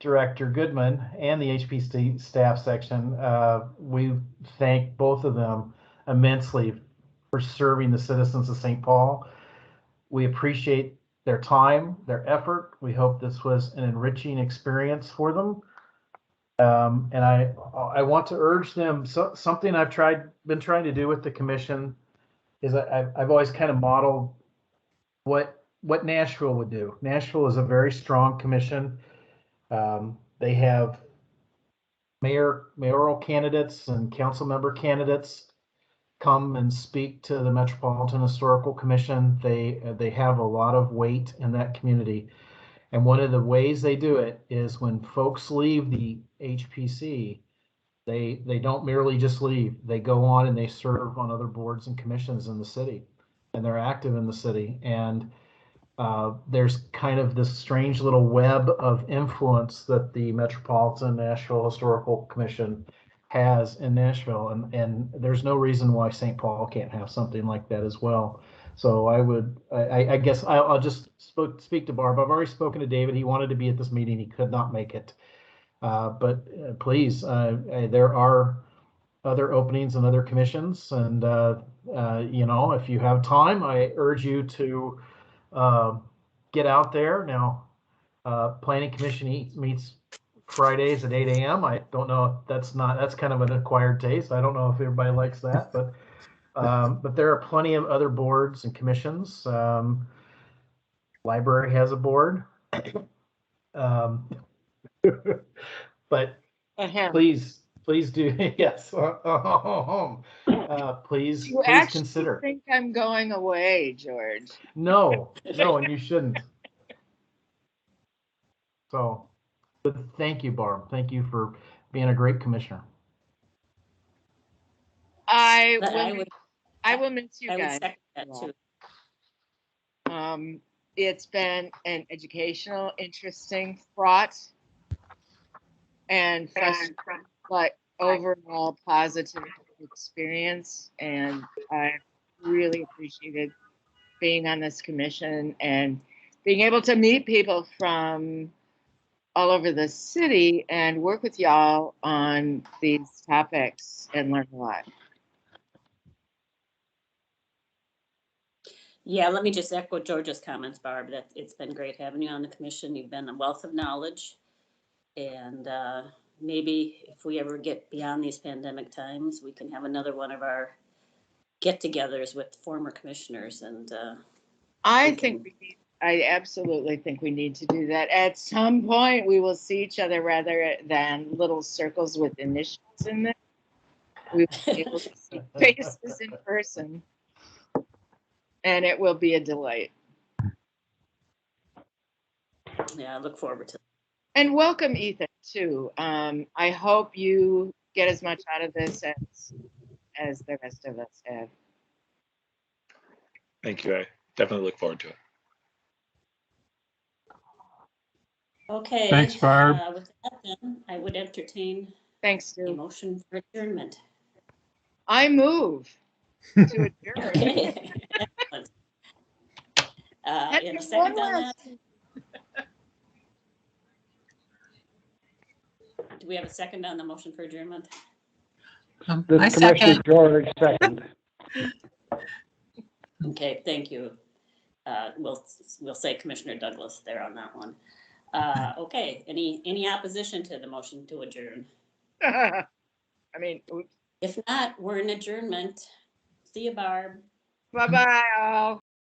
S8: Director Goodman, and the HPC staff section, we thank both of them immensely for serving the citizens of St. Paul. We appreciate their time, their effort. We hope this was an enriching experience for them. And I want to urge them, something I've been trying to do with the commission is I've always kind of modeled what Nashville would do. Nashville is a very strong commission. They have mayoral candidates and council member candidates come and speak to the Metropolitan Historical Commission. They have a lot of weight in that community. And one of the ways they do it is when folks leave the HPC, they don't merely just leave. They go on and they serve on other boards and commissions in the city, and they're active in the city. And there's kind of this strange little web of influence that the Metropolitan Nashville Historical Commission has in Nashville, and there's no reason why St. Paul can't have something like that as well. So I guess I'll just speak to Barb. I've already spoken to David. He wanted to be at this meeting. He could not make it. But please, there are other openings and other commissions. And, you know, if you have time, I urge you to get out there. Now, Planning Commission meets Fridays at 8 a.m. I don't know if that's kind of an acquired taste. I don't know if everybody likes that, but there are plenty of other boards and commissions. Library has a board. But please do, yes. Please consider.
S6: I think I'm going away, George.
S8: No, and you shouldn't. So, but thank you, Barb. Thank you for being a great commissioner.
S6: I will miss you guys.
S1: I would second that too.
S6: It's been an educational, interesting, fraught, and frustrating, but overall positive experience. And I really appreciated being on this commission and being able to meet people from all over the city and work with y'all on these topics and learn a lot.
S1: Yeah, let me just echo George's comments, Barb, that it's been great having you on the commission. You've been a wealth of knowledge. And maybe if we ever get beyond these pandemic times, we can have another one of our get-togethers with former commissioners. And
S6: I absolutely think we need to do that. At some point, we will see each other rather than little circles with initials in them. We will be able to see faces in person. And it will be a delight.
S1: Yeah, I look forward to it.
S6: And welcome, Ethan, too. I hope you get as much out of this as the rest of us have.
S14: Thank you. I definitely look forward to it.
S1: Okay.
S9: Thanks, Barb.
S1: With that, then, I would entertain
S6: a
S1: motion for adjournment.
S6: I move to adjourn.
S1: Okay. In a second on that. Do we have a second on the motion for adjournment?
S2: I second. George, second.
S1: Okay, thank you. We'll say Commissioner Douglas there on that one. Okay, any opposition to the motion to adjourn?
S6: I mean, oops.
S1: If not, we're in adjournment. See you, Barb.
S6: Bye-bye, all.